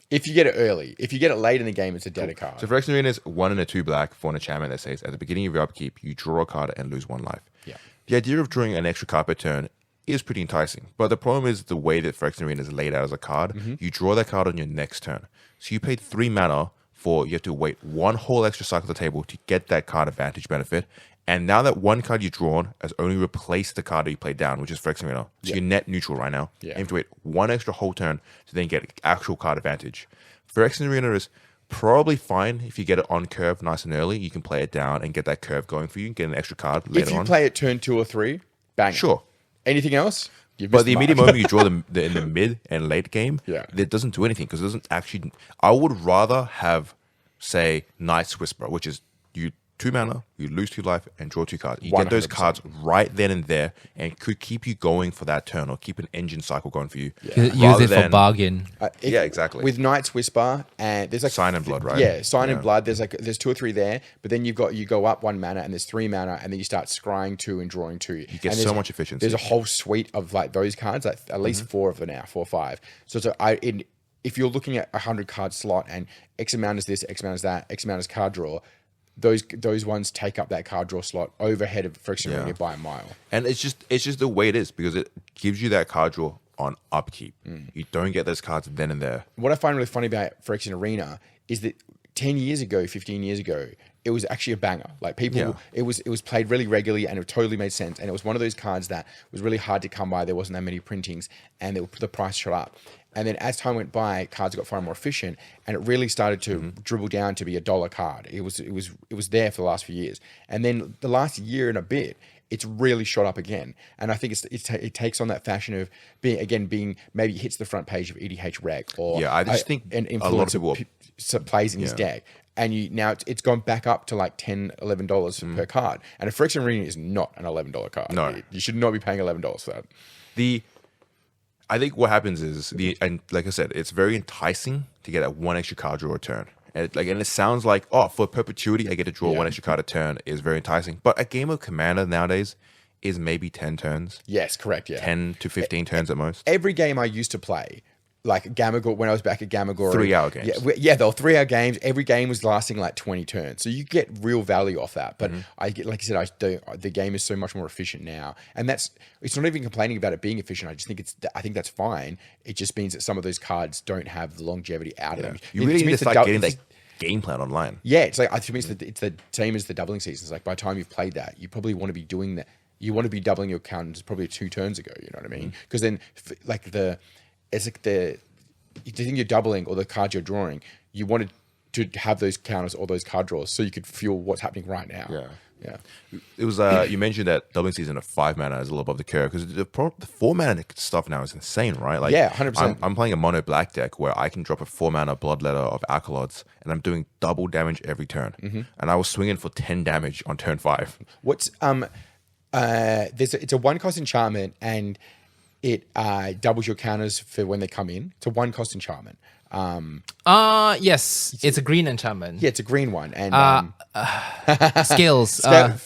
If you get it early. If you get it late in the game, it's a dead card. So Phyrexian Arena is 1 and a 2 black for an enchantment that says at the beginning of your upkeep, you draw a card and lose 1 life. Yeah. The idea of drawing an extra card per turn is pretty enticing, but the problem is the way that Phyrexian Arena is laid out as a card. You draw that card on your next turn. So you paid 3 mana you have to wait 1 whole extra cycle to the table to get that card advantage benefit. And now that 1 card you've drawn has only replaced the card that you played down, which is Phyrexian Arena. So you're net neutral right now. Yeah. You have to wait 1 extra whole turn to then get actual card advantage. Phyrexian Arena is probably fine if you get it on curve nice and early. You can play it down and get that curve going for you and get an extra card later on. If you play it turn 2 or 3, bang. Sure. Anything else? You've But missed the mark. immediate moment you draw in the mid and late game, it doesn't do anything because it doesn't actually. I would rather have, say, Night's Whisper, which is you 2 mana, you lose 2 life, and draw 2 cards. You get those 100%. cards right then and there, and could keep you going for that turn or keep an engine cycle going for you. Use Rather it for than- bargain. Yeah, exactly. With Knight's Whisper, and there's like Sign and Blood, right? Yeah, Sign and Yeah. Blood. There's 2 or 3 there, but then you go up 1 mana, and there's 3 mana, and then you start scrying 2 and drawing 2. You get so much efficiency. There's a whole suite of like those cards, like at least 4 of them now, 4 or 5. So if you're looking at 100 card slot and X amount is this, X amount is that, X amount is card draw, those ones take up that card draw slot overhead of Phyrexian Arena by a mile. And it's just the way it is because it gives you that card draw on upkeep. You don't get those cards then and there. What I find really funny about Phyrexian Arena is that 10 years ago, 15 years ago, it was actually a banger. Like people, it was played really regularly, and it totally made sense. And it was one of those cards that was really hard to come by. There wasn't that many printings, and the price shot up. And then as time went by, cards got far more efficient, and it really started to dribble down to be a $1 card. It was there for the last few years, and then the last year and a bit, it's really shot up again. And I think it takes on that fashion of being maybe hits the front page of EDH Reg or I just think an a lot of influencer people plays in his deck. And now it's gone back up to like $10, $11 per card. And a Phyrexian Arena is not an $11 card. No. You should not be paying $11 for that. I think what happens is and like I said, it's very enticing to get that 1 extra card draw a turn. And it sounds like, for perpetuity, I get to draw 1 extra card a turn is very enticing. But a game of Commander nowadays is maybe 10 turns. Yes, correct. Yeah. 10 to 15 turns at most. Every game I used to play, like Gamagor, when I was back at Gamagor. 3-hour games. Yeah, they were 3-hour games. Every game was lasting like 20 turns. So you get real value off that. But like you said, the game is so much more efficient now. And it's not even complaining about it being efficient. I think that's fine. It just means that some of those cards don't have the longevity out of them. You really need to start getting that game plan online. Yeah, it's like, to me, it's the same as the doubling seasons. Like by the time you've played that, you probably want to be doing that. You want to be doubling your counters probably 2 turns ago. You know what I mean? Because then it's like the thing you're doubling or the cards you're drawing, you wanted to have those counters or those card draws so you could feel what's happening right now. Yeah. It was you mentioned that doubling season of 5 mana is a little above the curve because the 4 mana stuff now is insane, right? Like 100%. I'm playing a mono black deck where I can drop a 4 mana Bloodletter of Alkalods and I'm doing double damage every turn, and I was swinging for 10 damage on turn 5. What's it's a 1-cost enchantment and it doubles your counters for when they come in. It's a 1-cost enchantment. Yes, it's a green enchantment. Yeah, it's a green one. And Skills. Hardened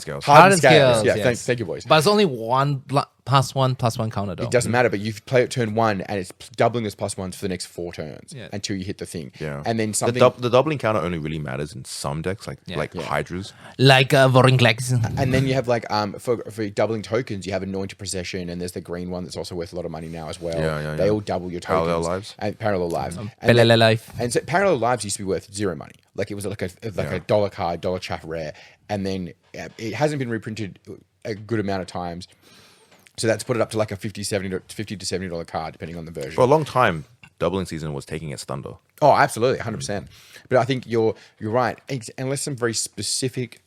Scales. Hardened Scales. Yeah, yes. thank you, boys. But it's only +1/+1 counter though. It doesn't matter, but you play it turn 1 and it's doubling those +1s for the next 4 turns until you hit the thing. Yeah. And then something. The doubling counter only really matters in some decks, like Hydras. Like Vorinclex. And then you have like for doubling tokens, you have Anointed Procession, and there's the green one that's also worth a lot of money now as well. They all double your tokens. Parallel Lives. And Parallel Lives. Parallel Life. And so Parallel Lives used to be worth 0 money. Like it was like a $1 card, $1 chaff rare, and then it hasn't been reprinted a good amount of times. So that's put it up to like a $50 to $70 card, depending on the version. For a long time, doubling season was taking its thunder. Oh, absolutely, 100%. But I think you're right. Unless some very specific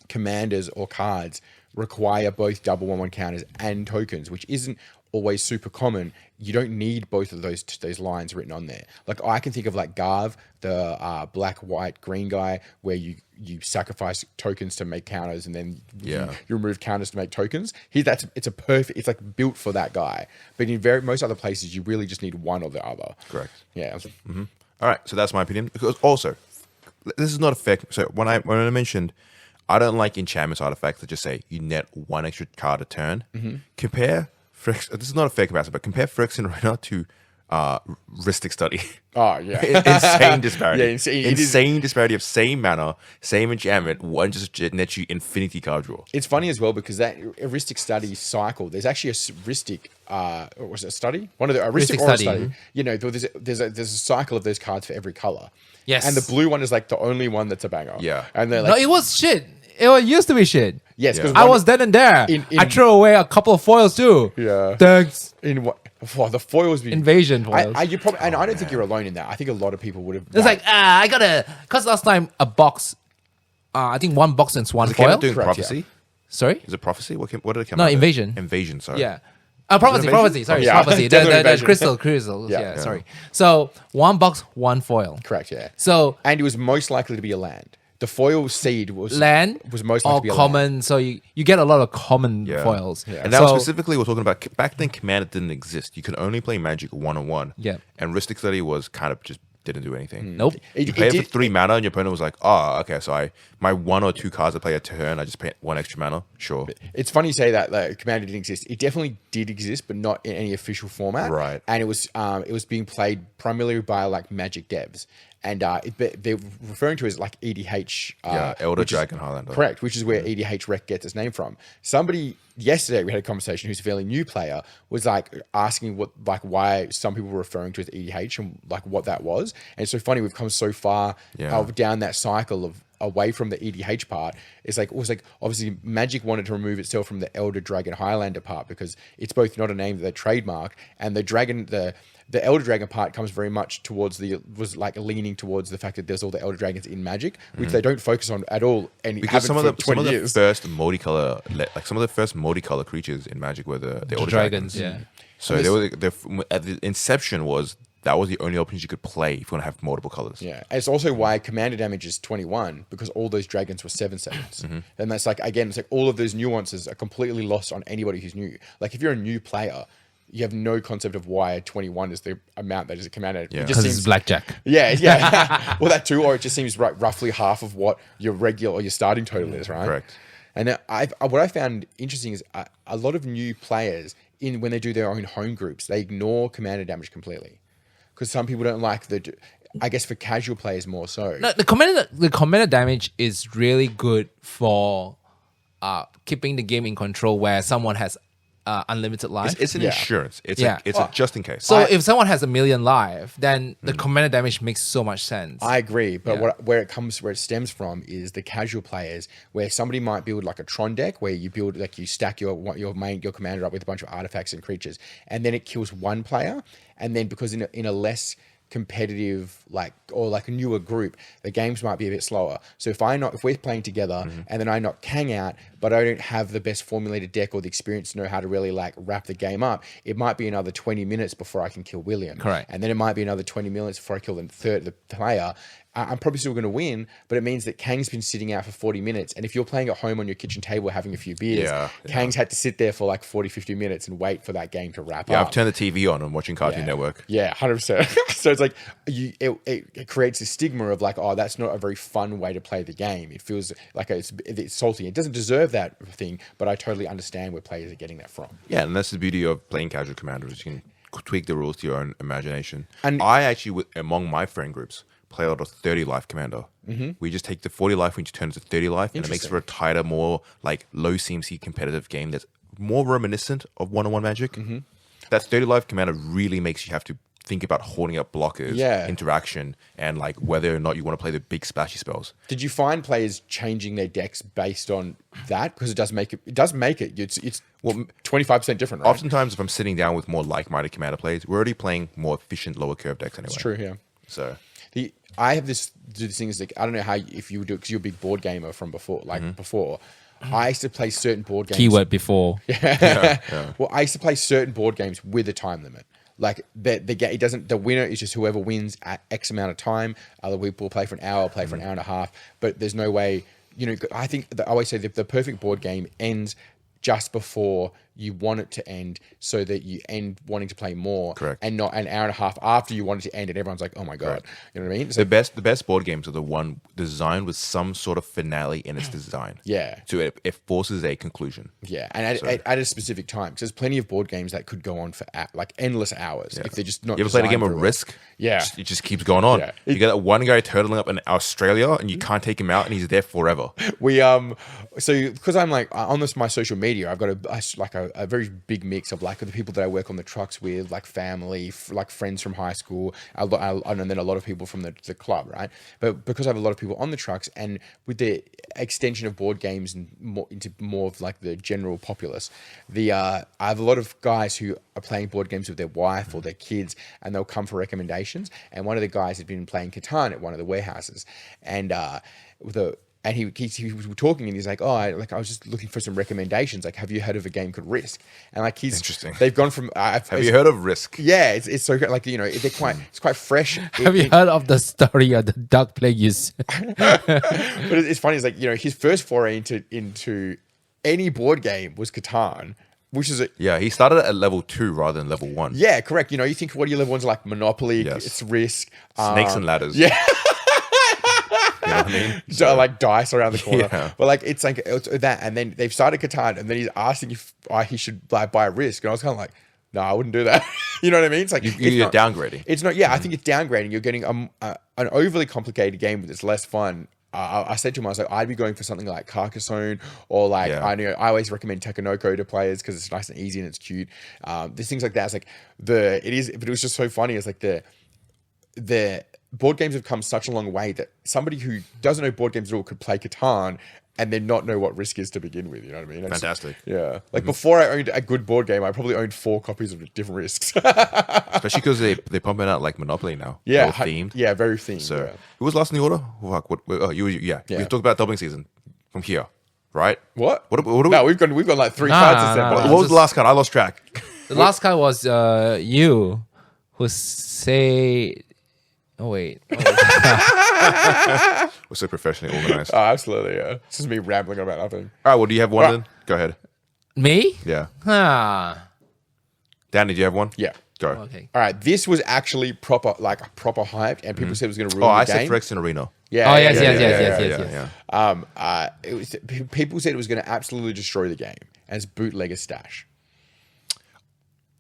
commanders or cards require both double 1/1 counters and tokens, which isn't always super common, you don't need both of those lines written on there. Like I can think of like Garv, the black, white, green guy, where you sacrifice tokens to make counters, and then you remove counters to make tokens. It's like built for that guy. But in most other places, you really just need one or the other. Correct. Yeah. All right, so that's my opinion. Because also, this is not a fair. So when I mentioned, I don't like enchantments artifacts that just say you net 1 extra card a turn. Compare. This is not a fair comparison, but compare Phyrexian Arena to Rhystic Study. Oh, yeah. Insane disparity. Yeah, insane disparity of same mana, same enchantment, one just nets you infinity card draw. It's funny as well because that Rhystic Study cycle, there's actually a Rhystic, was it a study? One of the Rhystic or study. You know, there's a cycle of those cards for every color. Yes. And the blue one is like the only one that's a banger. Yeah. And they're like, No, it was shit. It used to be shit. yes, because I was then and there. I threw away a couple of foils too. Yeah. Thanks. in what the foils. Invasion foils. You probably, and I don't think you're alone in that. I think a lot of people would have. It's like I gotta, cause last time a box, I think 1 box and 1 Is it came foil. out doing Correct, Prophecy? Sorry. Is it Prophecy? What did it come No, out? Invasion. Invasion. Sorry. Yeah. Prophecy. Sorry, Yeah. Prophecy. Definitely The invasion. crystal. Yeah. Yeah, sorry. So 1 box, 1 foil. Correct, yeah. So And it was most likely to be a land. The foil seed was land most likely or to be a common. land. So you get a lot of common foils. Yeah. And now So- specifically, we're talking about back then. Commander didn't exist. You could only play Magic 1-on-1. Yeah. And Ristic Study was kind of just didn't do anything. Nope. You pay it for 3 mana, and your opponent was like, "Oh, okay, so my 1 or 2 cards I play a turn, I just pay 1 extra mana." Sure. It's funny you say that Commander didn't exist. It definitely did exist, but not in any official format. Right. And it was being played primarily by like Magic devs, and they're referring to it as like EDH. Elder which is- Dragon Highlander. Correct, which is where EDH Rec gets its name from. Somebody yesterday we had a conversation who's a fairly new player was like asking why some people were referring to it as EDH and like what that was. And it's so funny we've come so far down that cycle of away from the EDH part. It was like obviously Magic wanted to remove itself from the Elder Dragon Highlander part because it's both not a name that they trademark, and the Elder Dragon part comes very much towards was like leaning towards the fact that there's all the Elder Dragons in Magic, which they don't focus on at all, and Because haven't for 20 years. the first multicolor, like some of the first multicolor creatures in Magic were the Elder Dragons. Yeah. So at the inception that was the only option you could play if you want to have multiple colors. Yeah, and it's also why commander damage is 21 because all those dragons were 7/7s, and that's like again, it's like all of those nuances are completely lost on anybody who's new. Like if you're a new player, you have no concept of why 21 is the amount that is a commander. Yeah. It just Because seems it's blackjack. yeah. Well, that too, or it just seems roughly half of what your regular or your starting total is, right? Correct. And what I found interesting is a lot of new players when they do their own home groups, they ignore commander damage completely. Because some people don't like I guess for casual players more so. No, the commander damage is really good for keeping the game in control where someone has unlimited life. It's an insurance. It's Yeah. a just in case. So if someone has 1,000,000 life, then the commander damage makes so much sense. I agree, but Yeah. where it stems from is the casual players, where somebody might build like a Tron deck, where you build like you stack your commander up with a bunch of artifacts and creatures, and then it kills one player, and then because in a less competitive or a newer group, the games might be a bit slower. So if we're playing together and then I knock Kang out, but I don't have the best formulated deck or the experience to know how to really wrap the game up, it might be another 20 minutes before I can kill William. Correct. And then it might be another 20 minutes before I kill the player. I'm probably still going to win, but it means that Kang's been sitting out for 40 minutes. And if you're playing at home on your kitchen table having a few beers, Kang's had to sit there for 40, 50 minutes and wait for that game to wrap up. I've turned the TV on and watching Cartoon Network. Yeah, 100%. So it's like it creates a stigma of that's not a very fun way to play the game. It feels like it's salty. It doesn't deserve that thing, but I totally understand where players are getting that from. Yeah, and that's the beauty of playing casual commanders. You can tweak the rules to your own imagination. And- I actually, among my friend groups, play a lot of 30 life commander. We just take the 40 life and just turn it to 30 life, and it makes for a tighter, more low CMC competitive game that's more reminiscent of one-on-one Magic. That 30 life commander really makes you have to think about holding up blockers, interaction, and whether or not you want to play the big splashy spells. Did you find players changing their decks based on that? Because it does make it. It's 25% different, right? Oftentimes, if I'm sitting down with more like-minded commander players, we're already playing more efficient, lower curve decks anyway. It's true, yeah. So I have this thing is I don't know how if you would do it because you're a big board gamer from before, before. I used to play certain board games. Keyword before. Well, I used to play certain board games with a time limit. It doesn't. The winner is just whoever wins at X amount of time. Other people play for an hour, play for an hour and a half. But there's no way. I think I always say that the perfect board game ends just before you want it to end, so that you end wanting to play more. Correct. And not an hour and a half after you want it to end, and everyone's like, "Oh my god!" Correct. You know what I mean? So, the best board games are the one designed with some sort of finale in its design. Yeah. So it forces a conclusion. yeah, and at a specific time, because there's plenty of board games that could go on for endless hours if they're just not. You ever played a designed game of very well. Risk? Yeah. It just keeps going on. Yeah. You get that one guy turtling up in Australia and you can't take him out and he's there forever. We so because I'm on my social media, I've got a very big mix of the people that I work on the trucks with, family, friends from high school, and then a lot of people from the club, right? But because I have a lot of people on the trucks, and with the extension of board games and into more of the general populace, I have a lot of guys who are playing board games with their wife or their kids, and they'll come for recommendations. And one of the guys had been playing Catan at one of the warehouses, and And he was talking, and he's like, "Oh, I was just looking for some recommendations. Like, have you heard of a game called Risk?" And like, Interesting. They've gone from. Have you heard of Risk? Yeah, it's so like it's quite fresh. Have you heard of the story of the duck plagueis? But it's funny. It's like his first foray into any board game was Catan, which is Yeah, he started at level 2 rather than level 1. yeah, correct. You think what are your level ones like Monopoly? Yes. It's Risk, Snakes and ladders. yeah. You know what I mean? So like dice around the corner, Yeah. but like it's that, and then they've started Catan, and then he's asking if he should buy Risk, and I was kind of like, no, I wouldn't do that. You know what I mean? It's like You're downgrading. It's not. Yeah, I think it's downgrading. You're getting an overly complicated game that's less fun. I said to him, I was like, I'd be going for something like Carcassonne, or like I always recommend Takenoko to players because it's nice and easy and it's cute. There's things like that. It's like but it was just so funny. It's like the board games have come such a long way that somebody who doesn't know board games at all could play Catan and then not know what Risk is to begin with. You know what I mean? Fantastic. Yeah. Like before I owned a good board game, I probably owned 4 copies of different Risks. Especially because they're pumping out like Monopoly now. Yeah. All themed. Yeah, very themed. So, yeah. who was last in the order? Fuck, yeah. We talked about doubling season from here, right? What? What are we? No, we've got like 3 Nah, cards nah, to set. nah, But nah. What was the last card? I lost track. The last card was you who say. Oh wait. We're so professionally organized. Oh, absolutely, yeah. It's just me rambling about nothing. All right, well, do you have one Right. then? Go ahead. Me? Yeah. Ah. Danny, do you have one? Yeah. Go. Okay. All right, this was actually proper hyped, and people said it was going to ruin Oh, the I game. said Phyrexian Arena. Yeah. Oh, yes, yeah, yes, yeah, yes, yeah, yes, yeah. yes. It was people said it was going to absolutely destroy the game as bootlegger stash.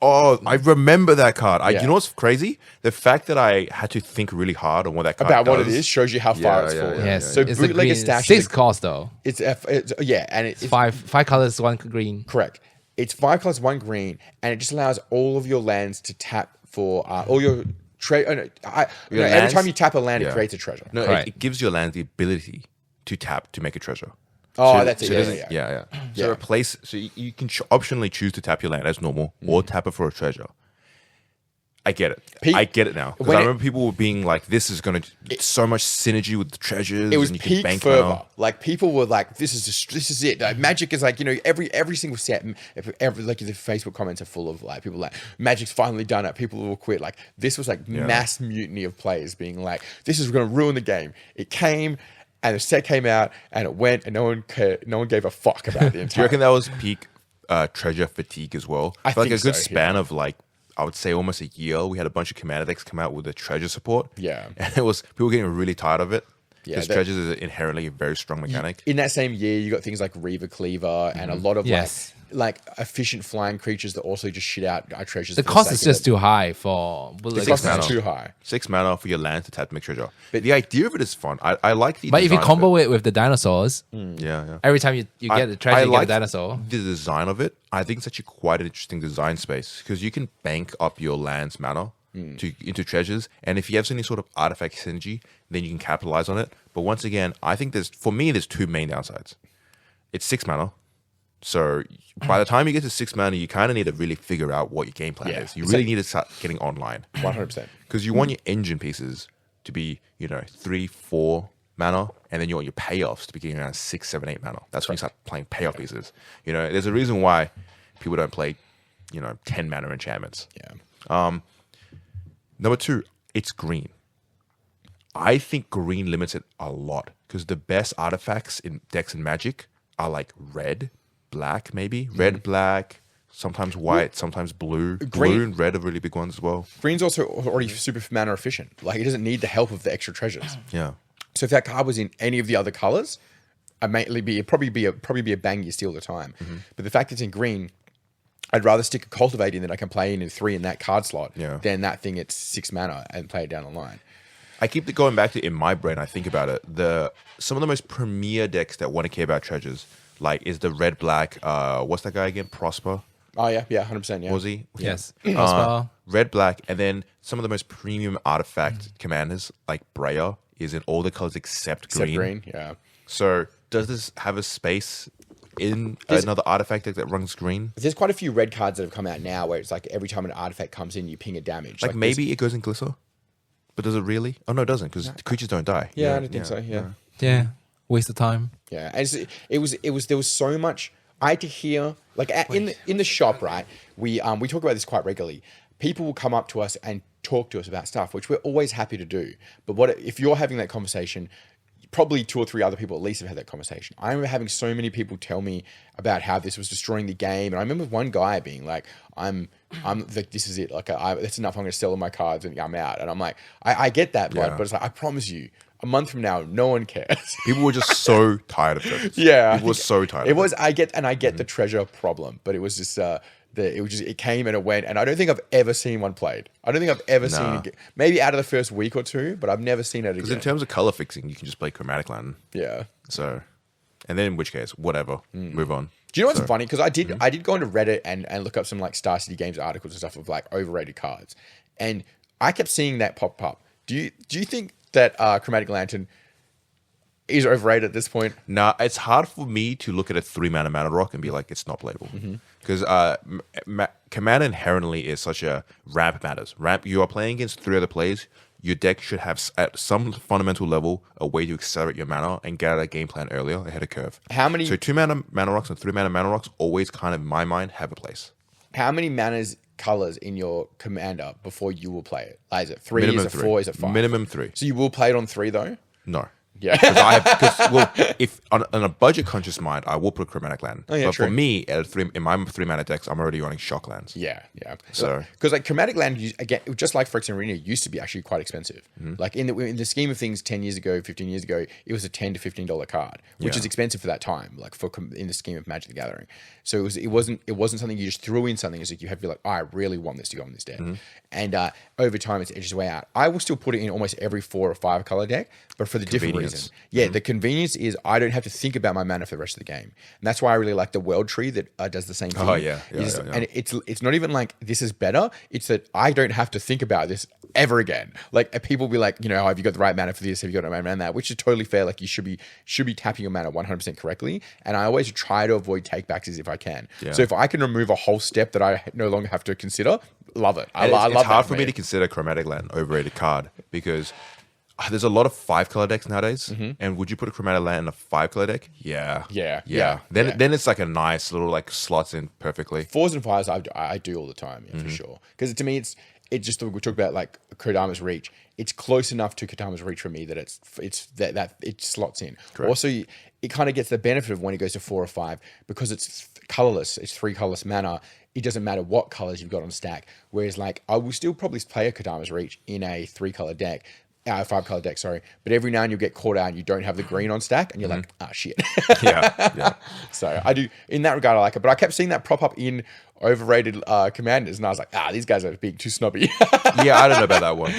Oh, I remember that card. Yeah. You know what's crazy? The fact that I had to think really hard on what that card About what it does. is shows you how far it's fallen. Yes. So it's the bootlegger green. stash. 6 cost though. It's yeah, and it's Five colors, 1 green. correct. It's 5 colors, 1 green, and it just allows all of your lands to tap for all your trade. Every lands? time you tap a land, Yeah. it creates a treasure. No, Correct. it gives your land the ability to tap to make a treasure. Oh, So- that's it. so Yeah, doesn't- yeah. yeah. Yeah. So replace. So you can optionally choose to tap your land as normal or tap it for a treasure. I get it. I get it now. Because when I it- remember people were being like, "This is going to so much synergy with the treasures." It was and you can peak bank fervor. now. Like people were like, "This is it." Like, Magic is like every single set. Every like the Facebook comments are full of like people like Magic's finally done it. People will quit. Like this was like mass mutiny of players being like, "This is going to ruin the game." It came. And the set came out, and it went, and no one cared. No one gave a fuck about the Do you entire. reckon that was peak treasure fatigue as well? I For like think a good so, span of like, I would say almost a year. We had a bunch of commander decks come out with the treasure support. Yeah. And it was people getting really tired of it. Yeah, Because that- treasures is inherently a very strong mechanic. In that same year, you got things like Reaver Cleaver and a lot of Yes. like efficient flying creatures that also just shit out our treasures. The for cost sake is of just it. too high for The bootleg cost stash. is too high. 6 mana for your land to tap to make treasure. But the idea of it is fun. I like the But if you design of combo it with the dinosaurs, Yeah. every time you get a treasure, you get a like dinosaur. the design of it. I think it's actually quite an interesting design space because you can bank up your land's mana into treasures, and if you have any sort of artifact synergy, then you can capitalize on it. But once again, I think there's 2 main downsides. It's 6 mana, so by the time you get to 6 mana, you kind of need to really figure out what your game plan Yeah. is. You really need to start getting online 100%. because you want your engine pieces to be 3, 4 mana, and then you want your payoffs to be getting around 6, 7, 8 mana. That's when you start playing payoff pieces. There's a reason why people don't play 10 mana enchantments. Yeah. Number 2, it's green. I think green limits it a lot because the best artifacts in decks and Magic are like red, black, maybe red, black, sometimes white, sometimes blue. Blue and red are really big ones as well. Green's also already super mana efficient. Like it doesn't need the help of the extra treasures. Yeah. So if that card was in any of the other colors, it'd probably be a bang you steal all the time. But the fact it's in green, I'd rather stick a cultivate in that I can play in 3 in that card slot than that thing at 6 mana and play it down the line. I keep going back to in my brain. I think about it. Some of the most premier decks that want to care about treasures, like is the red black. What's that guy again? Prosper. Oh yeah, 100%. Yeah. Was he? Yes. Prosper. Red black, and then some of the most premium artifact commanders like Breya is in all the colors except green. Except green. Yeah. So does this have a space in another artifact deck that runs green? There's quite a few red cards that have come out now where it's like every time an artifact comes in, you ping a damage. Like maybe it goes in Glisser, but does it really? Oh no, it doesn't because creatures don't die. Yeah, I don't think so. Yeah. Yeah. Waste of time. Yeah, and there was so much. I had to hear in the shop, right? We talk about this quite regularly. People will come up to us and talk to us about stuff, which we're always happy to do. But what if you're having that conversation? Probably 2 or 3 other people at least have had that conversation. I remember having so many people tell me about how this was destroying the game, and I remember one guy being like, "I'm like, this is it. Like, that's enough. I'm going to sell all my cards and I'm out." And I'm like, I get that, but it's like, I promise you, a month from now, no one cares. People were just so tired of treasures. Yeah, people were so tired. It was. I get the treasure problem, but it was just. It came and it went, and I don't think I've ever seen one played. I don't think I've ever seen it. Maybe out of the first week or 2, but I've never seen it again. Because in terms of color fixing, you can just play Chromatic Land. Yeah. So, and then in which case, whatever, move on. Do you know what's funny? Because I did go into Reddit and look up some like Star City Games articles and stuff of like overrated cards, and I kept seeing that pop up. Do you think that Chromatic Lantern is overrated at this point? Nah, it's hard for me to look at a 3-mana rock and be like, it's not playable. Because Command inherently is such a ramp matters. You are playing against 3 other players. Your deck should have, at some fundamental level, a way to accelerate your mana and get out of game plan earlier ahead of curve. How many? So 2-mana mana rocks and 3-mana mana rocks always kind of, in my mind, have a place. How many manas colors in your commander before you will play it? Like, is it 3? Minimum is it 3. 4? Is it 5? Minimum 3. So you will play it on 3 though? No. Yeah. Well, if on a budget conscious mind, I will put Chromatic Land. Oh, yeah, but true. for me, in my 3-mana decks, I'm already running Shock Lands. Yeah. So because like Chromatic Land, again, just like Phyrexian Arena, used to be actually quite expensive. Like in the scheme of things, 10 years ago, 15 years ago, it was a $10 to $15 card, which is expensive for that time. Like in the scheme of Magic the Gathering, so it wasn't something you just threw in something. It's like you had to be like, I really want this to go on this deck, and over time it's edged way out. I will still put it in almost every 4 or 5 color deck, but for the different reason. Yeah, the convenience is I don't have to think about my mana for the rest of the game, and that's why I really like the World Tree that does the same thing. Oh yeah. And it's not even like this is better. It's that I don't have to think about this ever again. Like people be like, have you got the right mana for this? Have you got the right mana for that? Which is totally fair. Like you should be tapping your mana 100% correctly. And I always try to avoid takebacks as if I can. Yeah. So if I can remove a whole step that I no longer have to consider, love it. I love it's hard that, for me to consider Chromatic Land an overrated card because there's a lot of 5-color decks nowadays. And would you put a Chromatic Land in a 5-color deck? Yeah. Then it's like a nice little like slots in perfectly. 4s and 5s I do all the time, for sure. Because to me it's just, we talk about like Kodama's Reach. It's close enough to Kodama's Reach for me that that it slots in. Correct. Also, it kind of gets the benefit of when it goes to 4 or 5 because it's colorless. It's 3 colorless mana. It doesn't matter what colors you've got on stack. Whereas like I will still probably play a Kodama's Reach in a 3-color deck. 5-color deck, sorry. But every now and you'll get caught out and you don't have the green on stack and you're like, shit. Yeah. So I do, in that regard, I like it. But I kept seeing that prop up in overrated commanders and I was like, these guys are being too snobby. Yeah, I don't know about that one.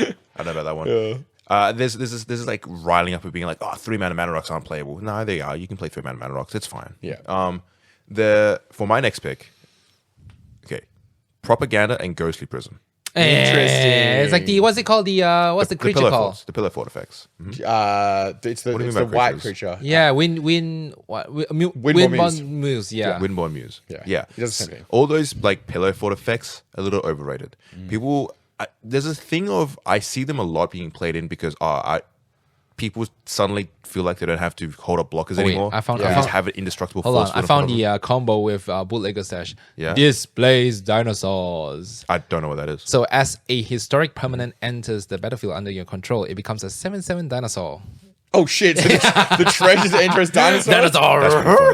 Yeah. This is like riling up and being like, 3-mana mana rocks aren't playable. No, they are. You can play 3-mana mana rocks. It's fine. Yeah. For my next pick, okay, Propaganda and Ghostly Prism. Interesting. It's like what's it called? What's the creature called? The Pillar Fort effects. It's the white creature. Yeah, Windborn Muse. Yeah. Windborn Muse. Yeah. It does the same thing. All those like Pillar Fort effects a little overrated. People, there's a thing of I see them a lot being played in because people suddenly feel like they don't have to hold up blockers anymore. I found just have an indestructible Hold force. on, I found the combo with Bootlegger Stash. Yeah. Displays dinosaurs. I don't know what that is. So as a historic permanent enters the battlefield under your control, it becomes a 7/7 dinosaur. Oh shit! So the treasures that enter as dinosaurs.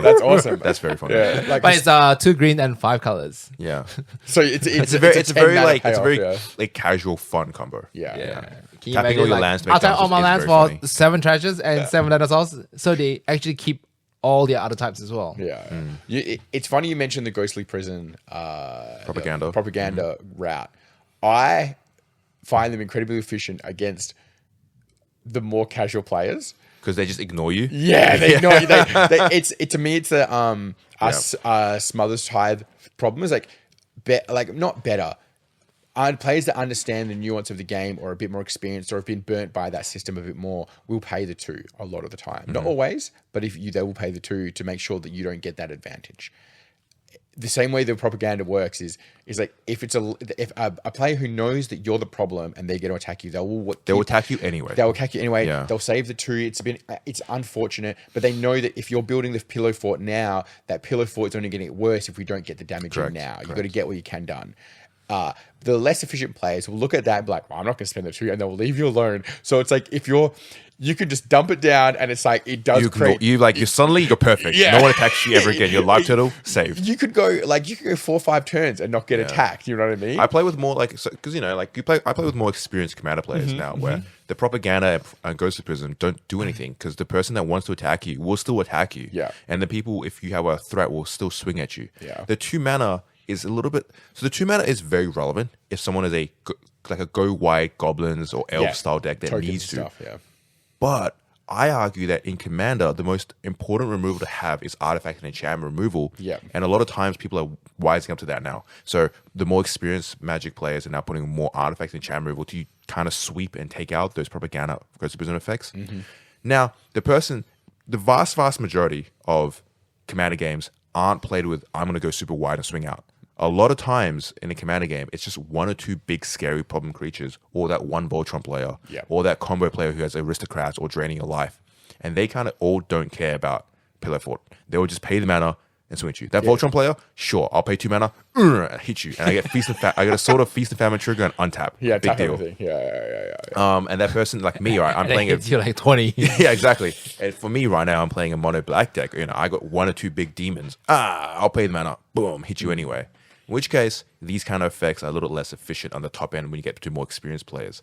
That's awesome. That's very funny. Yeah, But it's 2 green and 5 colors. Yeah. So it's a very 10 mana it's a payoff, very like casual fun combo. Yeah. Can you Tapping imagine, all your like, lands to make I'll tap all dinosaurs my is lands very for funny. 7 treasures and 7 dinosaurs, so they actually keep all the other types as well. Yeah. It's funny you mentioned the Ghostly Prison propaganda route. I find them incredibly efficient against the more casual players. Because they just ignore you. Yeah, they ignore you. To me, it's a Smothers Tithe problem. Is like not better. Players that understand the nuance of the game or a bit more experienced or have been burnt by that system a bit more will pay the 2 a lot of the time. Not always, but they will pay the 2 to make sure that you don't get that advantage. the same way the propaganda works is like if a player who knows that you're the problem and they're going to attack you, They'll attack you anyway. They'll attack you anyway. Yeah. They'll save the 2. It's unfortunate, but they know that if you're building the pillow fort now, that pillow fort is only getting worse if we don't get the damage in now. You've got to get what you can done. The less efficient players will look at that and be like, well, I'm not going to spend the 2, and they'll leave you alone. So it's like you could just dump it down, and it's like it does create. You're perfect. Yeah. No one attacks you ever again. Your life total saved. You could go 4 or 5 turns and not get attacked. You know what I mean? I play with more because I play with more experienced commander players now, where the propaganda and Ghostly Prism don't do anything because the person that wants to attack you will still attack you. Yeah. And the people, if you have a threat, will still swing at you. Yeah. The 2 mana is a little bit. So the 2 mana is very relevant if someone is a go white goblins or elf style deck that Tokens needs to. stuff, But I argue that in Commander, the most important removal to have is artifact and enchantment removal. Yeah. And a lot of times people are wising up to that now. So the more experienced Magic players are now putting more artifact and enchantment removal to kind of sweep and take out those propaganda Ghostly Prism effects. Now, the vast majority of Commander games aren't played with, I'm going to go super wide and swing out. A lot of times in a Commander game, it's just 1 or 2 big scary problem creatures, or that one Voltron player, or that combo player who has aristocrats or draining your life, and they kind of all don't care about Pillar Fort. They will just pay the mana and swing at you. That Voltron player, sure, I'll pay 2 mana, hit you, and I get I get a sort of feast and famine trigger and untap. Yeah, big deal. Everything. Yeah. And that person like me, right? I'm And playing it hits you like 20. yeah, exactly. And for me right now, I'm playing a mono black deck. I got 1 or 2 big demons. I'll pay the mana, boom, hit you anyway. In which case, these kind of effects are a little less efficient on the top end when you get to more experienced players.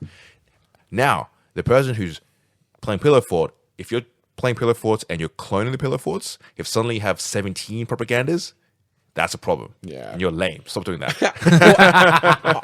Now, the person who's playing Pillar Fort, if you're playing Pillar Forts and you're cloning the Pillar Forts, if suddenly you have 17 propagandas, that's a problem. Yeah. And you're lame. Stop doing that.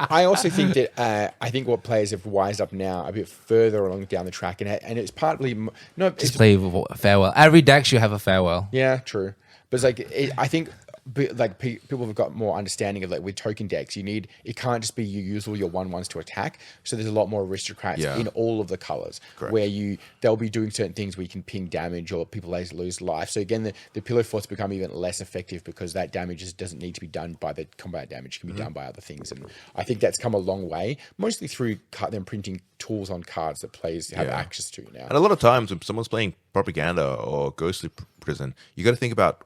I also think that I think what players have wised up now a bit further along down the track, and it's partly Just play with a farewell. Every deck should have a farewell. Yeah, true. But it's I think. But people have got more understanding of with token decks, it can't just be your 1/1s to attack. So there's a lot more aristocrats in all of the colors. Correct. Where they'll be doing certain things where you can ping damage or people lose life. So again, the pillar forts become even less effective because that damage doesn't need to be done by the combat damage; it can be done by other things. And I think that's come a long way, mostly through them printing tools on cards that players have access to now. And a lot of times when someone's playing propaganda or Ghostly Prison, you got to think about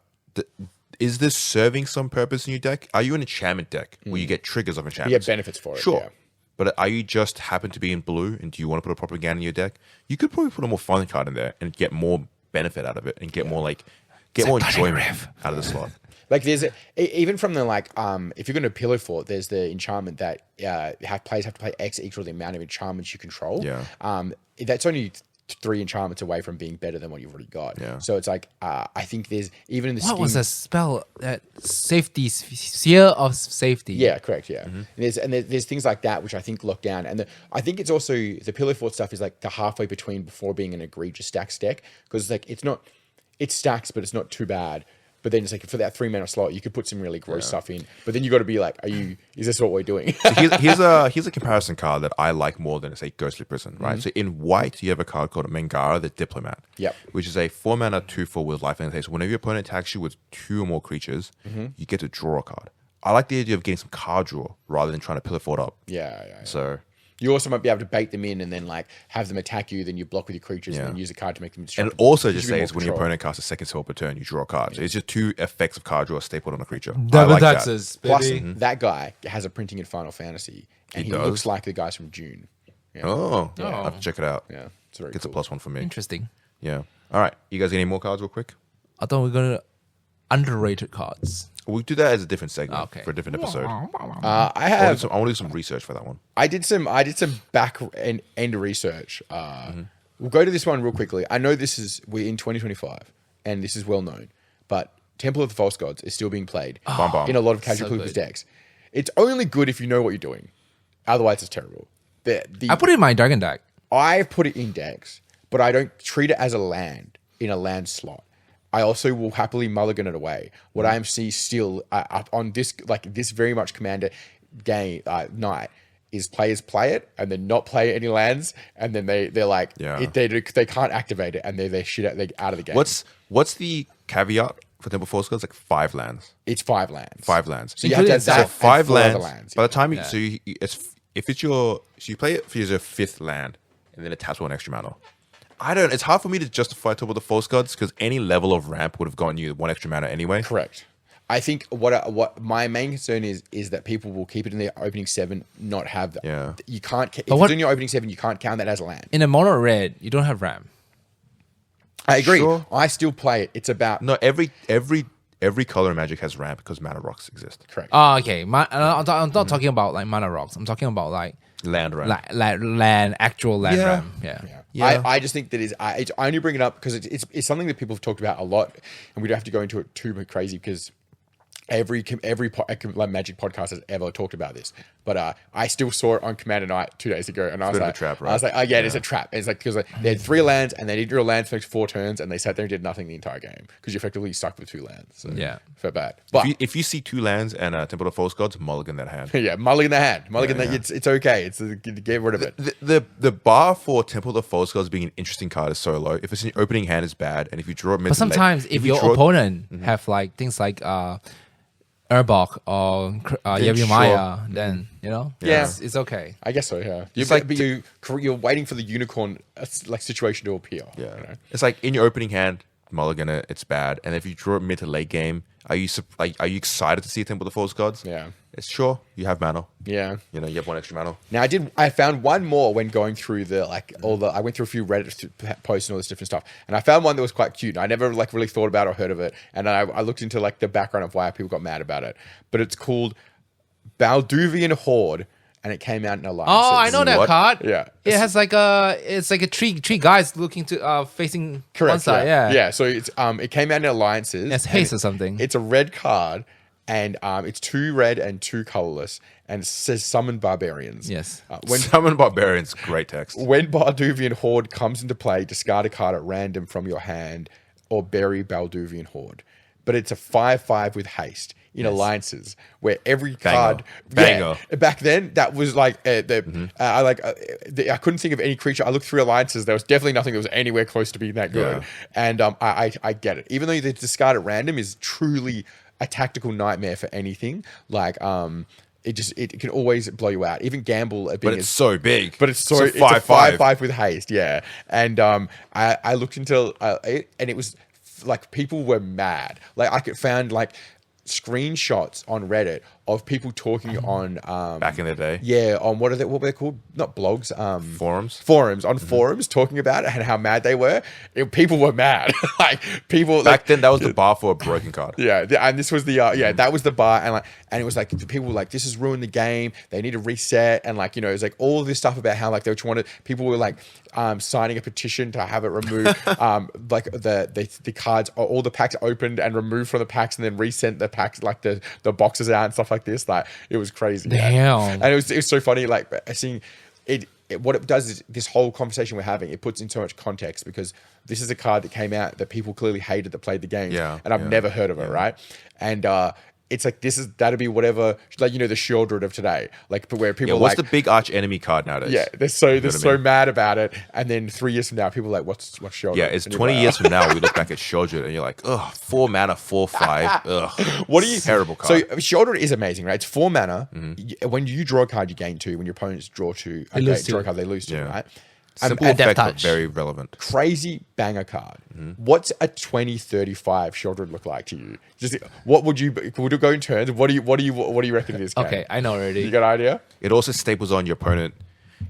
is this serving some purpose in your deck? Are you an enchantment deck where you get triggers of enchantment? You get benefits for it. Sure. Yeah. But are you just happen to be in blue and do you want to put a propaganda in your deck? You could probably put a more fun card in there and get more benefit out of it and get more more enjoyment out of the slot. There's even from the if you're going to pillow fort, there's the enchantment that players have to play X equal the amount of enchantments you control. Yeah. That's only 3 enchantments away from being better than what you've already got. Yeah. So it's I think there's even in the What was a spell? Safety, Sphere of Safety. Yeah, correct. Yeah, there's things like that which I think lock down, and I think it's also the pillow fort stuff is the halfway between before being an egregious stacks deck because it stacks, but it's not too bad. But then it's for that 3 mana slot, you could put some really gross stuff in. But then you got to be is this what we're doing? So here's a comparison card that I like more than say Ghostly Prison, right? So in white, you have a card called Mangara the Diplomat, which is a 4 mana 2/4 with life and so whenever your opponent attacks you with 2 or more creatures, you get to draw a card. I like the idea of getting some card draw rather than trying to pillar fort up. Yeah. So you also might be able to bait them in and then have them attack you, then you block with your creatures and then use a card to make them and destructible. it also just Gives you says more when your control. opponent casts a second spell per turn, you draw a card. So it's just 2 effects of card draw stapled on a creature. I Double like that. taxes, Plus, baby. that guy has a printing in Final Fantasy, and he does? looks like the guys from June. Yeah. Oh, I'll have to check it out. Yeah, it's very Gets cool. a +1 for me. Interesting. Yeah. All right. You guys got any more cards real quick? I thought we were going to underrated cards. We'll do that as a different segment Okay. for a different episode. I I have. want to do some research for that one. I did some back end research. We'll go to this one real quickly. I know we're in 2025, and this is well known, but Temple of the False Gods is still being played Bum, bum. in a lot of casual So players' good. decks. It's only good if you know what you're doing. Otherwise, it's terrible. I put it in my dragon deck. I've put it in decks, but I don't treat it as a land in a land slot. I also will happily mulligan it away. What I am seeing still up on this very much commander game night is players play it and then not play any lands, and then they're Yeah. they can't activate it and they're out of the game. What's the caveat for Temple Force Gods, like 5 lands. It's 5 lands. 5 lands. So you have to have that So 5 and 4 other lands. lands. By the time you, Yeah. so you, it's if it's your, so you play it for your 5th land, and then it taps 1 extra mana. It's hard for me to justify Temple of the Force Gods because any level of ramp would have gotten you 1 extra mana anyway. Correct. I think what my main concern is that people will keep it in their opening 7, not have that. Yeah. You can't. If you're doing your opening 7, you can't count that as a land. In a mono red, you don't have RAM. I agree. Sure. I still play it. It's about No, every color in Magic has ramp because mana rocks exist. correct. Oh, okay. I'm not talking about like mana rocks. I'm talking about like Land ramp. land, actual land Yeah. RAM. Yeah. Yeah. I just think that I only bring it up because it's something that people have talked about a lot, and we don't have to go into it too crazy because every Magic podcast has ever talked about this. But I still saw it on Commander Night 2 days ago, and I was bit of a like, trap, right? I was like, oh yeah, it's a trap. It's like because they had 3 lands and they didn't draw lands for the next 4 turns, and they sat there and did nothing the entire game because you effectively stuck with 2 lands. So Yeah. felt bad. But If you see 2 lands and Temple of the Force Gods, mulligan that hand. yeah, mulligan the hand, mulligan Yeah, that it's okay. Get rid of it. The bar for Temple of the Force Gods being an interesting card is so low. If it's in your opening hand, is bad, and if you draw it mid But sometimes if your opponent have like things like Urbok or Yevimaya, then Yeah. it's okay. I guess so. Yeah, It's like but you're waiting for the unicorn like situation to appear. Yeah, you know? it's like in your opening hand, mulligan it, it's bad, and if you draw it mid to late game, are you excited to see Temple of the Force Gods? Yeah. It's sure you have mana. Yeah. You have 1 extra mana. Now I found one more when going through I went through a few Reddit posts and all this different stuff, and I found one that was quite cute. And I never really thought about or heard of it, and I looked into the background of why people got mad about it. But it's called Balduvian Horde, and it came out in Alliance. Oh, I know that What? card. Yeah. It has like it's like a three guys looking to facing Correct. one side. Yeah. So it came out in Alliances. It's haste or something. It's a red card, and it's 2 red and 2 colorless, and it says Summon Barbarians. Yes. When Summon Barbarians, great text. When Balduvian Horde comes into play, discard a card at random from your hand or bury Balduvian Horde. But it's a 5/5 with haste in Alliances, where every card... Banger. Yeah, back then, that was like... I couldn't think of any creature. I looked through Alliances. There was definitely nothing that was anywhere close to being that good. Yeah. And I get it. Even though the discard at random is truly a tactical nightmare for anything, like... It can always blow you out. Even gamble at being But it's so big. but it's so it's a 5/5 with haste, yeah. And I looked into it, and it was like people were mad. Like I found like screenshots on Reddit of people talking on Back in the day. yeah, on what were they called? Not blogs, Forums. Forums talking about it and how mad they were. People were mad. Like people Back then, that was the bar for a broken card. yeah, and this was the that was the bar, and it was like people were like, this has ruined the game. They need to reset, and it was like all of this stuff about how they were trying to. People were like signing a petition to have it removed. Like the cards, all the packs opened and removed from the packs, and then resent the packs, like the boxes out and stuff like this. Like it was crazy. Damn. And it was so funny. Like seeing it. What it does is this whole conversation we're having, it puts in so much context because this is a card that came out that people clearly hated that played the game. Yeah, and I've yeah, never heard of it, right? And it's like that'd be whatever, like the Shieldred of today, like where people What's the big arch enemy card nowadays? yeah, they're so what I mean? mad about it, and then 3 years from now, people are like, what's Shieldred? Yeah, it's And you're 20 like, years from now. We look back at Shieldred and you're like, ugh, 4 mana, 4/5. Ugh. What do you Terrible card. So Shieldred is amazing, right? It's 4 mana. When you draw a card, you gain 2. When your opponents draw 2, lose draw a 2. card, they lose 2, Yeah. right? Simple and effect, Death but Touch. very relevant. Crazy banger card. What's a 2035 Shieldred look like to you? Just would you go in turns? What do you reckon it is? Cam? Okay, I know already. You got an idea? It also staples on your opponent.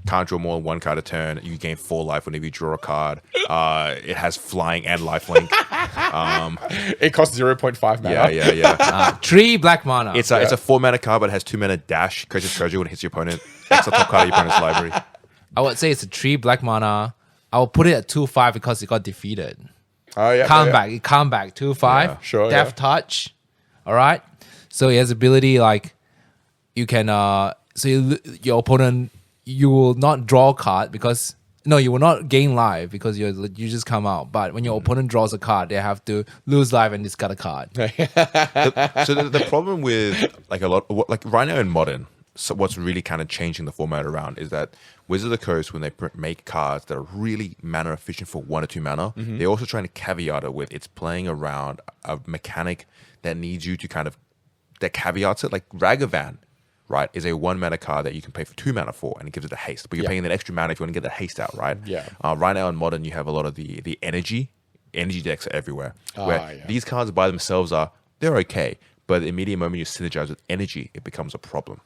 Can't draw more than 1 card a turn. You gain 4 life whenever you draw a card. It has flying and lifelink. It costs 0.5 mana. Yeah. 3 black mana. It's a 4 mana card, but it has 2 mana dash. Creates treasure when it hits your opponent. That's the top card of your opponent's library. I would say it's a 3 black mana. I will put it at 2/5 because it got defeated. Oh yeah. Comeback, it come back 2/5. Yeah, sure, Death yeah. touch. All right. So it has ability like you can your opponent, you will not draw a card because you will not gain life because you just come out. But when your opponent draws a card, they have to lose life and discard a card. So the problem with like a lot, like right now in Modern, what's really kind of changing the format around is that Wizards of the Coast, when they make cards that are really mana efficient for 1 or 2 mana, they're also trying to caveat it with it's playing around a mechanic that needs you to kind of, that caveats it. Like Ragavan, right, is a 1 mana card that you can pay for 2 mana for, and it gives it a haste. But you're paying that extra mana if you want to get the haste out, right? Yeah. Right now in Modern, you have a lot of the energy decks are everywhere. Where these cards by themselves they're okay. But the immediate moment you synergize with energy, it becomes a problem.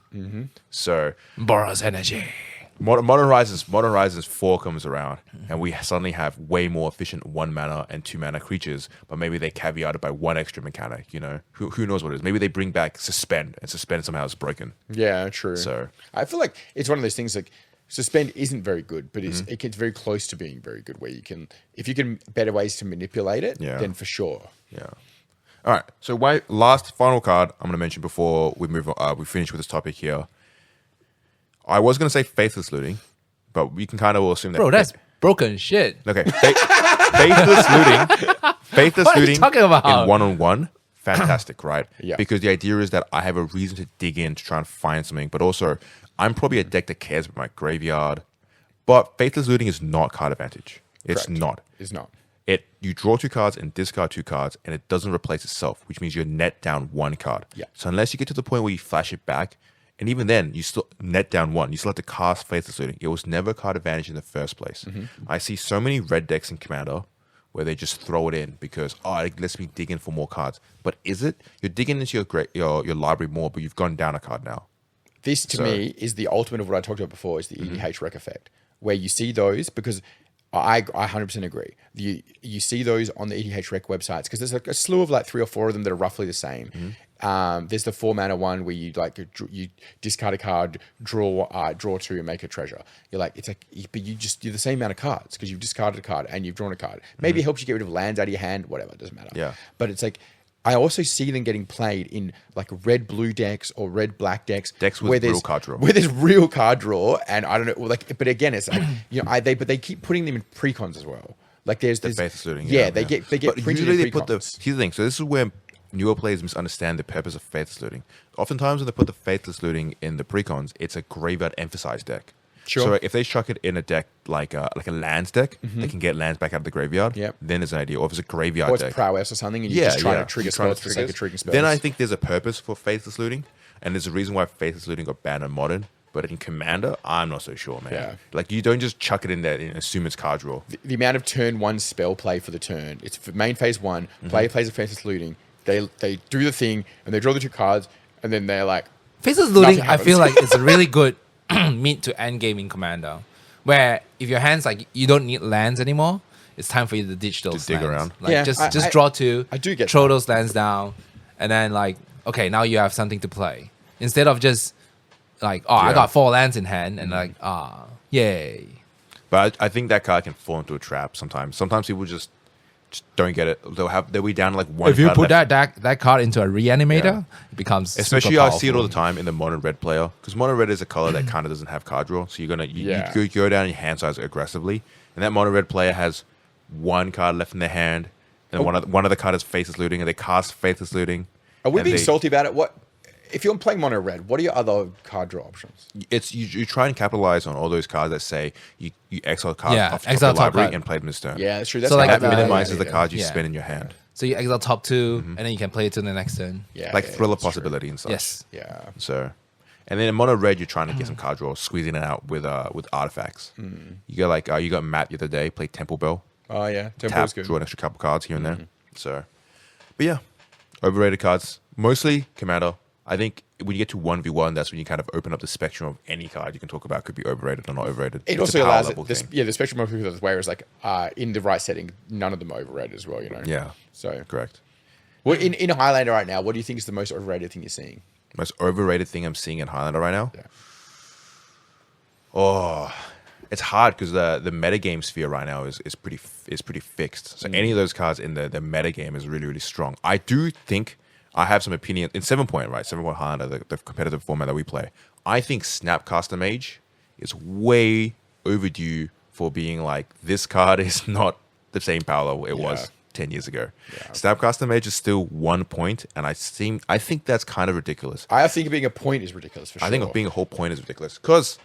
So Boros energy. Modern Horizons 4 comes around, and we suddenly have way more efficient 1 mana and 2 mana creatures, but maybe they caveat it by 1 extra mechanic, you know? Who knows what it is? Maybe they bring back Suspend, and Suspend somehow is broken. Yeah, true. So I feel like it's one of those things like Suspend isn't very good, but it gets very close to being very good, where you can, if you can better ways to manipulate it, then for sure. Yeah. All right. So final card I'm going to mention before we move on, we finish with this topic here. I was going to say Faithless Looting, but we can kind of assume that. Bro, that's broken shit. Okay. Faithless Looting. Faithless What are you Looting talking about? in 1-on-1. Fantastic, right? Yeah. Because the idea is that I have a reason to dig in to try and find something, but also I'm probably a deck that cares about my graveyard. But Faithless Looting is not card advantage. It's Correct. not. It's not. You draw 2 cards and discard 2 cards, and it doesn't replace itself, which means you're net down 1 card. Yeah. So unless you get to the point where you flash it back, and even then, you still net down 1. You still have to cast Faithless Looting. It was never card advantage in the first place. I see so many red decks in Commander where they just throw it in because, it lets me dig in for more cards. But is it? You're digging into your library more, but you've gone down a card now. This, to me, is the ultimate of what I talked about before, is the EDH rec effect, where you see those, because I 100% agree. You see those on the EDH rec websites, because there's like a slew of like 3 or 4 of them that are roughly the same. There's the 4 mana one where you you discard a card, draw 2 and make a treasure. You're like, it's like, but you're the same amount of cards because you've discarded a card and you've drawn a card. Maybe it helps you get rid of lands out of your hand, whatever, it doesn't matter. Yeah. But it's like, I also see them getting played in like red-blue decks or red-black decks. Decks with where there's real card draw. Where there's real card draw, and I don't know, like, but again, it's like, but they keep putting them in precons as well. Like there's Faithless Looting. they get But printed usually in they put precons. here's the thing. So this is where newer players misunderstand the purpose of Faithless Looting. Oftentimes when they put the Faithless Looting in the precons, it's a graveyard emphasized deck. Sure. So if they chuck it in a deck like a lands deck, they can get lands back out of the graveyard. Yep. Then it's an idea. Or if it's a graveyard Or it's deck, prowess or something, and you're just trying to trigger spells for the sake of triggering spells. Then I think there's a purpose for Faithless Looting, and there's a reason why Faithless Looting got banned in Modern. But in Commander, I'm not so sure, man. Yeah. Like you don't just chuck it in there and assume it's card draw. The amount of turn 1 spell play for the turn, it's for main phase 1, player plays a Faithless Looting, they do the thing, and they draw the 2 cards, and then they're like, Faceless Looting, Nothing I feel happens. like it's a really good mid to end game in Commander, where if your hands like you don't need lands anymore, it's time for you to ditch those dig lands. around. Like Yeah, just draw 2, I do get throw that. those lands down, and then like okay, now you have something to play instead of just like I Yeah. got 4 lands in hand and like yay. But I think that card can fall into a trap sometimes. Sometimes people just don't get it. They'll be down like one. If you card put left. that card into a reanimator, Yeah. it becomes Especially super I see it all powerful. the time in the Modern Red player, because Modern Red is a color that kind of doesn't have card draw. So you're gonna Yeah. you go down your hand size aggressively, and that Modern Red player has 1 card left in their hand, and one of the card is Faithless Looting, and they cast Faithless Looting. are we and being they- salty about it? What if you're playing mono red? What are your other card draw options? It's you try and capitalize on all those cards that say you exile cards Yeah, off the top exile of the top library card. and play them this turn. Yeah, that's true. That's So, like, how I That do it. minimizes the Yeah. cards you Yeah. spin in your hand. So you exile top 2, and then you can play it to the next turn. Yeah, Like yeah, thriller that's true. possibility and such. Yes. Yeah. So, and then in mono red, you're trying to get some card draw, squeezing it out with artifacts. You got you got Matt the other day, played Temple Bell, Oh yeah, tap, Temple's good. draw an extra couple cards here and there. So, but yeah, overrated cards, mostly Commander. I think when you get to 1v1, that's when you kind of open up the spectrum of any card you can talk about could be overrated or not overrated. It It's also a power allows level this, thing. the spectrum of people that's whereas like in the right setting, none of them are overrated as well. Yeah, So, correct. well, in Highlander right now, what do you think is the most overrated thing you're seeing? Most overrated thing I'm seeing in Highlander right now. Yeah. Oh, it's hard because the metagame sphere right now is pretty fixed. So any of those cards in the metagame is really strong. I do think I have some opinion in 7-point, right? 7-point Highlander, the competitive format that we play. I think Snapcaster Mage is way overdue for being like this card is not the same power level it was 10 years ago. Snapcaster Mage is still 1 point, and I think that's kind of ridiculous. I think being a point is ridiculous for sure. I think being a whole point is ridiculous. Because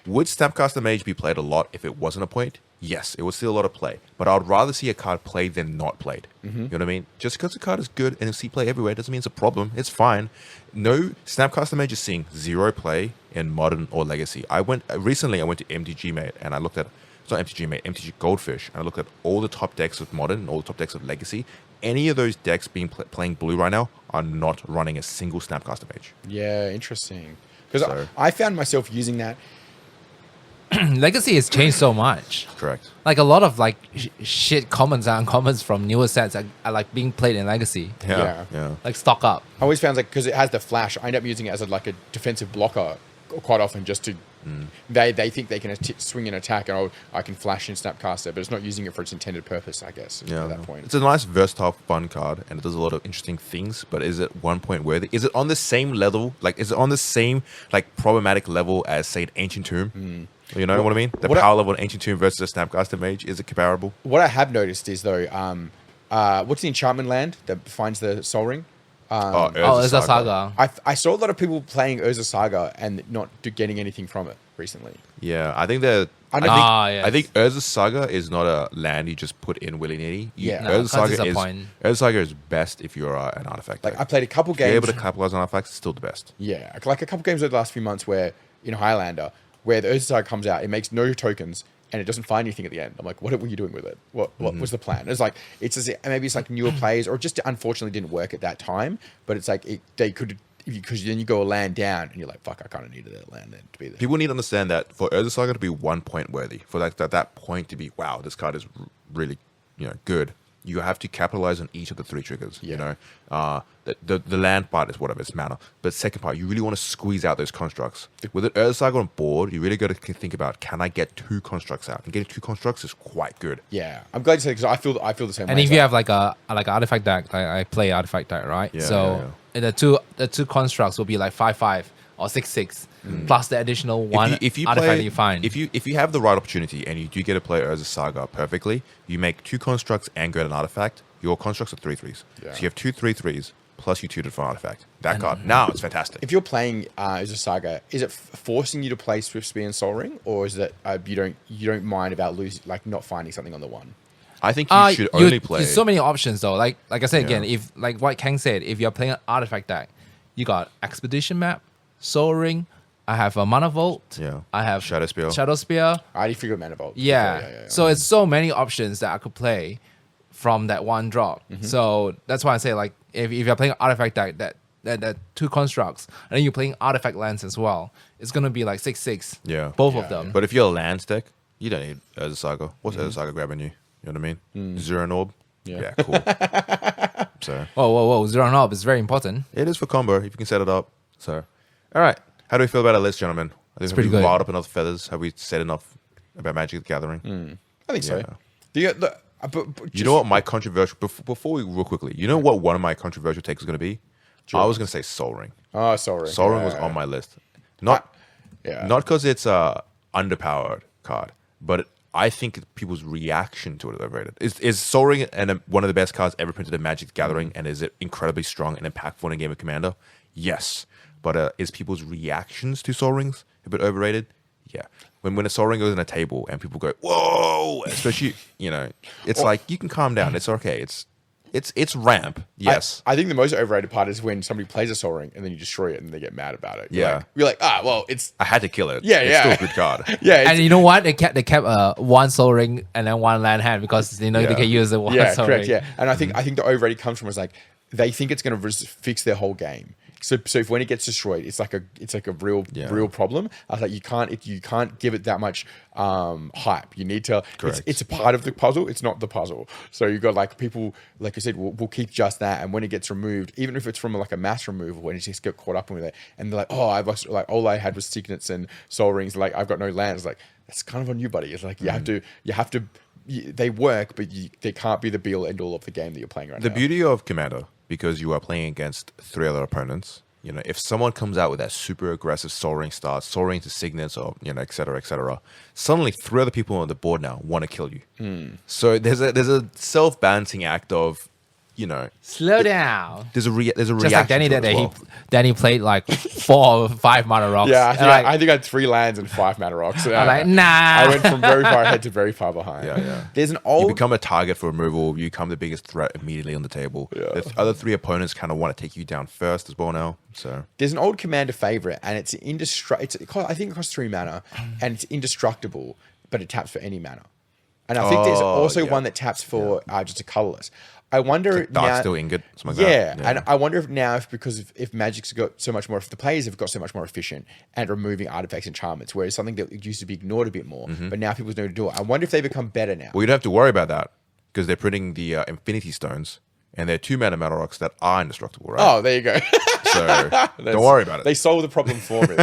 would Snapcaster Mage be played a lot if it wasn't a point? Yes, it would still a lot of play. But I would rather see a card played than not played. You know what I mean? Just because the card is good and you see play everywhere doesn't mean it's a problem. It's fine. No, Snapcaster Mage is seeing 0 play in Modern or Legacy. Recently I went to MTG Mate and I looked at, it's not MTG Mate, MTG Goldfish, and I looked at all the top decks of Modern and all the top decks of Legacy. Any of those decks playing blue right now are not running a single Snapcaster Mage. Yeah, interesting. Because I found myself using that. Legacy has changed so much. Correct. Like a lot of like shit commons and uncommons from newer sets are like being played in Legacy. Yeah. Like stock up. I always found like because it has the flash, I end up using it as like a defensive blocker quite often just to. They think they can swing an attack and I can flash in Snapcaster, but it's not using it for its intended purpose, I guess. At that point, it's a nice, versatile, fun card, and it does a lot of interesting things. But is it 1 point worthy? Is it on the same level? Like, is it on the same like problematic level as say an Ancient Tomb? You know what I mean? The power level of Ancient Tomb versus a Snapcaster Mage, is it comparable? What I have noticed is though, what's the enchantment land that finds the Sol Ring? Urza Saga. I saw a lot of people playing Urza Saga and not getting anything from it recently. Yeah, I think that. I think Urza Saga is not a land you just put in willy nilly. Urza Saga is best if you're an artifact. Like I played a couple games. Be able to capitalize on artifacts, it's still the best. Yeah, like a couple games over the last few months where in Highlander, where the Urza Saga comes out, it makes no tokens. And it doesn't find anything at the end. I'm like, what were you doing with it? What was the plan? It's like maybe it's like newer players, or just unfortunately didn't work at that time. But it's like they could, because then you go a land down and you're like, fuck, I kind of needed that land then to be there. People need to understand that for Urza Saga to be 1 point worthy, for that point to be, wow, this card is really good. You have to capitalize on each of the 3 triggers. Yeah. The land part is whatever, it's mana. But second part, you really want to squeeze out those constructs. With an Urza Saga on board, you really got to think about, can I get 2 constructs out? And getting 2 constructs is quite good. Yeah, I'm glad you said it because I feel the same way. And if you have like a artifact deck, like I play artifact deck, right? The two constructs will be like 5/5 or 6/6 plus the additional one if you artifact play, that you find. If you have the right opportunity and you do get to play Urza Saga perfectly, you make 2 constructs and get an artifact. Your constructs are 3/3s. So you have 2 3/3s plus you tutored for an artifact. That card now it's fantastic. If you're playing Urza Saga, is it forcing you to play Swift Spear and Sol Ring, or is it you don't mind about losing, like not finding something on the one? I think you should only play. There's so many options though. Like I said again, if like what Kang said, if you're playing an artifact deck, you got Expedition Map, Sol Ring. I have a Mana Vault. Yeah. I have Shadow Spear. I already figured Mana Vault. Yeah. So it's so many options that I could play from that one drop. So that's why I say like if you're playing an artifact deck that 2 constructs and then you're playing artifact lands as well, it's gonna be like 6/6. Yeah. Both of them. But if you're a lands deck, you don't need Urza Saga. What's Urza Saga grabbing you? You know what I mean? Zero and Orb. Yeah, cool. So. Whoa! Zero and Orb is very important. It is for combo if you can set it up. So, all right. How do we feel about our list, gentlemen? It's pretty good. Have we riled up enough feathers? Have we said enough about Magic the Gathering? I think so. You know what my controversial... Before we real quickly, you know what one of my controversial takes is going to be? I was going to say Sol Ring. Oh, Sol Ring. Sol Ring was on my list. Not because it's a underpowered card, but I think people's reaction to it is overrated. Is Sol Ring one of the best cards ever printed in Magic the Gathering, and is it incredibly strong and impactful in a game of Commander? Yes. But is people's reactions to Sol Rings a bit overrated? Yeah. When a Sol Ring goes on a table and people go, whoa, especially, it's like, you can calm down. It's okay. It's ramp. Yes. I think the most overrated part is when somebody plays a Sol Ring and then you destroy it and they get mad about it. Yeah. You're like, well, it's... I had to kill it. Yeah, it's still a good card. Yeah. And you know what? They kept one Sol Ring and then one land hand because they can use the one Sol correct, Ring. Yeah, and I think the overrated comes from is like they think it's going to fix their whole game. So if when it gets destroyed, it's like a real problem. I was like, you can't give it that much hype. You need to. It's a part of the puzzle. It's not the puzzle. So you got like people, like I said, will keep just that. And when it gets removed, even if it's from like a mass removal, when it just get caught up with it, and they're like, oh, I've lost, like all I had was Signets and Sol Rings. Like I've got no lands. Like that's kind of on you, buddy. It's like you have to. They work, but they can't be the be all end all of the game that you're playing right now. The beauty of Commander, because you are playing against 3 other opponents, if someone comes out with that super aggressive Soul Ring start, Soul Ring to Signets, or et cetera, suddenly 3 other people on the board now want to kill you. So there's a self-balancing act of, Slow down. there's a reaction. Just like Danny to it did as it. well. Danny played like 4 or 5 mana rocks. Yeah, And like, I think I had 3 lands and 5 mana rocks. I'm like, nah. I went from very far ahead to very far behind. Yeah. There's an You old become a target for removal. You become the biggest threat immediately on the table. Yeah. The other 3 opponents kind of want to take you down first as well now. So There's an old commander favorite, and it's I think it costs 3 mana, and it's indestructible, but it taps for any mana. And I think there's also one that taps for just a colorless. I wonder now. Darksteel Ingot, something like Yeah, that. and I wonder if now, if Magic's got so much more, if the players have got so much more efficient at removing artifacts and enchantments, whereas something that used to be ignored a bit more, but now people know to do it. I wonder if they become better now. Well, you don't have to worry about that because they're printing the Infinity Stones, and they're 2 mana rocks that are indestructible, right? Oh, there you go. So don't worry about it. They solved the problem for me.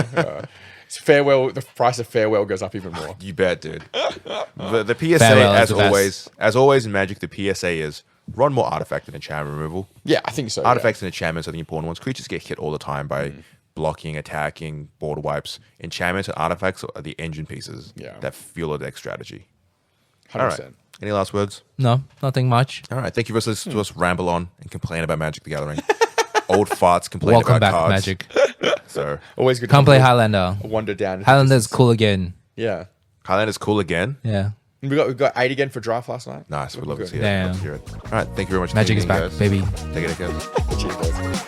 It's farewell. The price of farewell goes up even more. You bet, dude. The PSA, Farewell is the as always in Magic, the PSA is run more artifact and enchantment removal. Yeah, I think so. Artifacts and enchantments are the important ones. Creatures get hit all the time by blocking, attacking, board wipes. Enchantments and artifacts are the engine pieces that fuel a deck strategy. 100%. All right. Any last words? No, nothing much. All right. Thank you for listening to us ramble on and complain about Magic the Gathering. Old farts complain Welcome about back, cards. Magic. So Always good. Come to play Highlander. wander down. Highlander's cool again. Yeah. Highlander's cool again. Yeah. We got 8 again for draft last night. Nice. We'd love to Good. see it. Damn. Love to hear it. All right. Thank you very much. for Magic is tuning in, back, guys. baby. Take it, guys. Cheers, guys.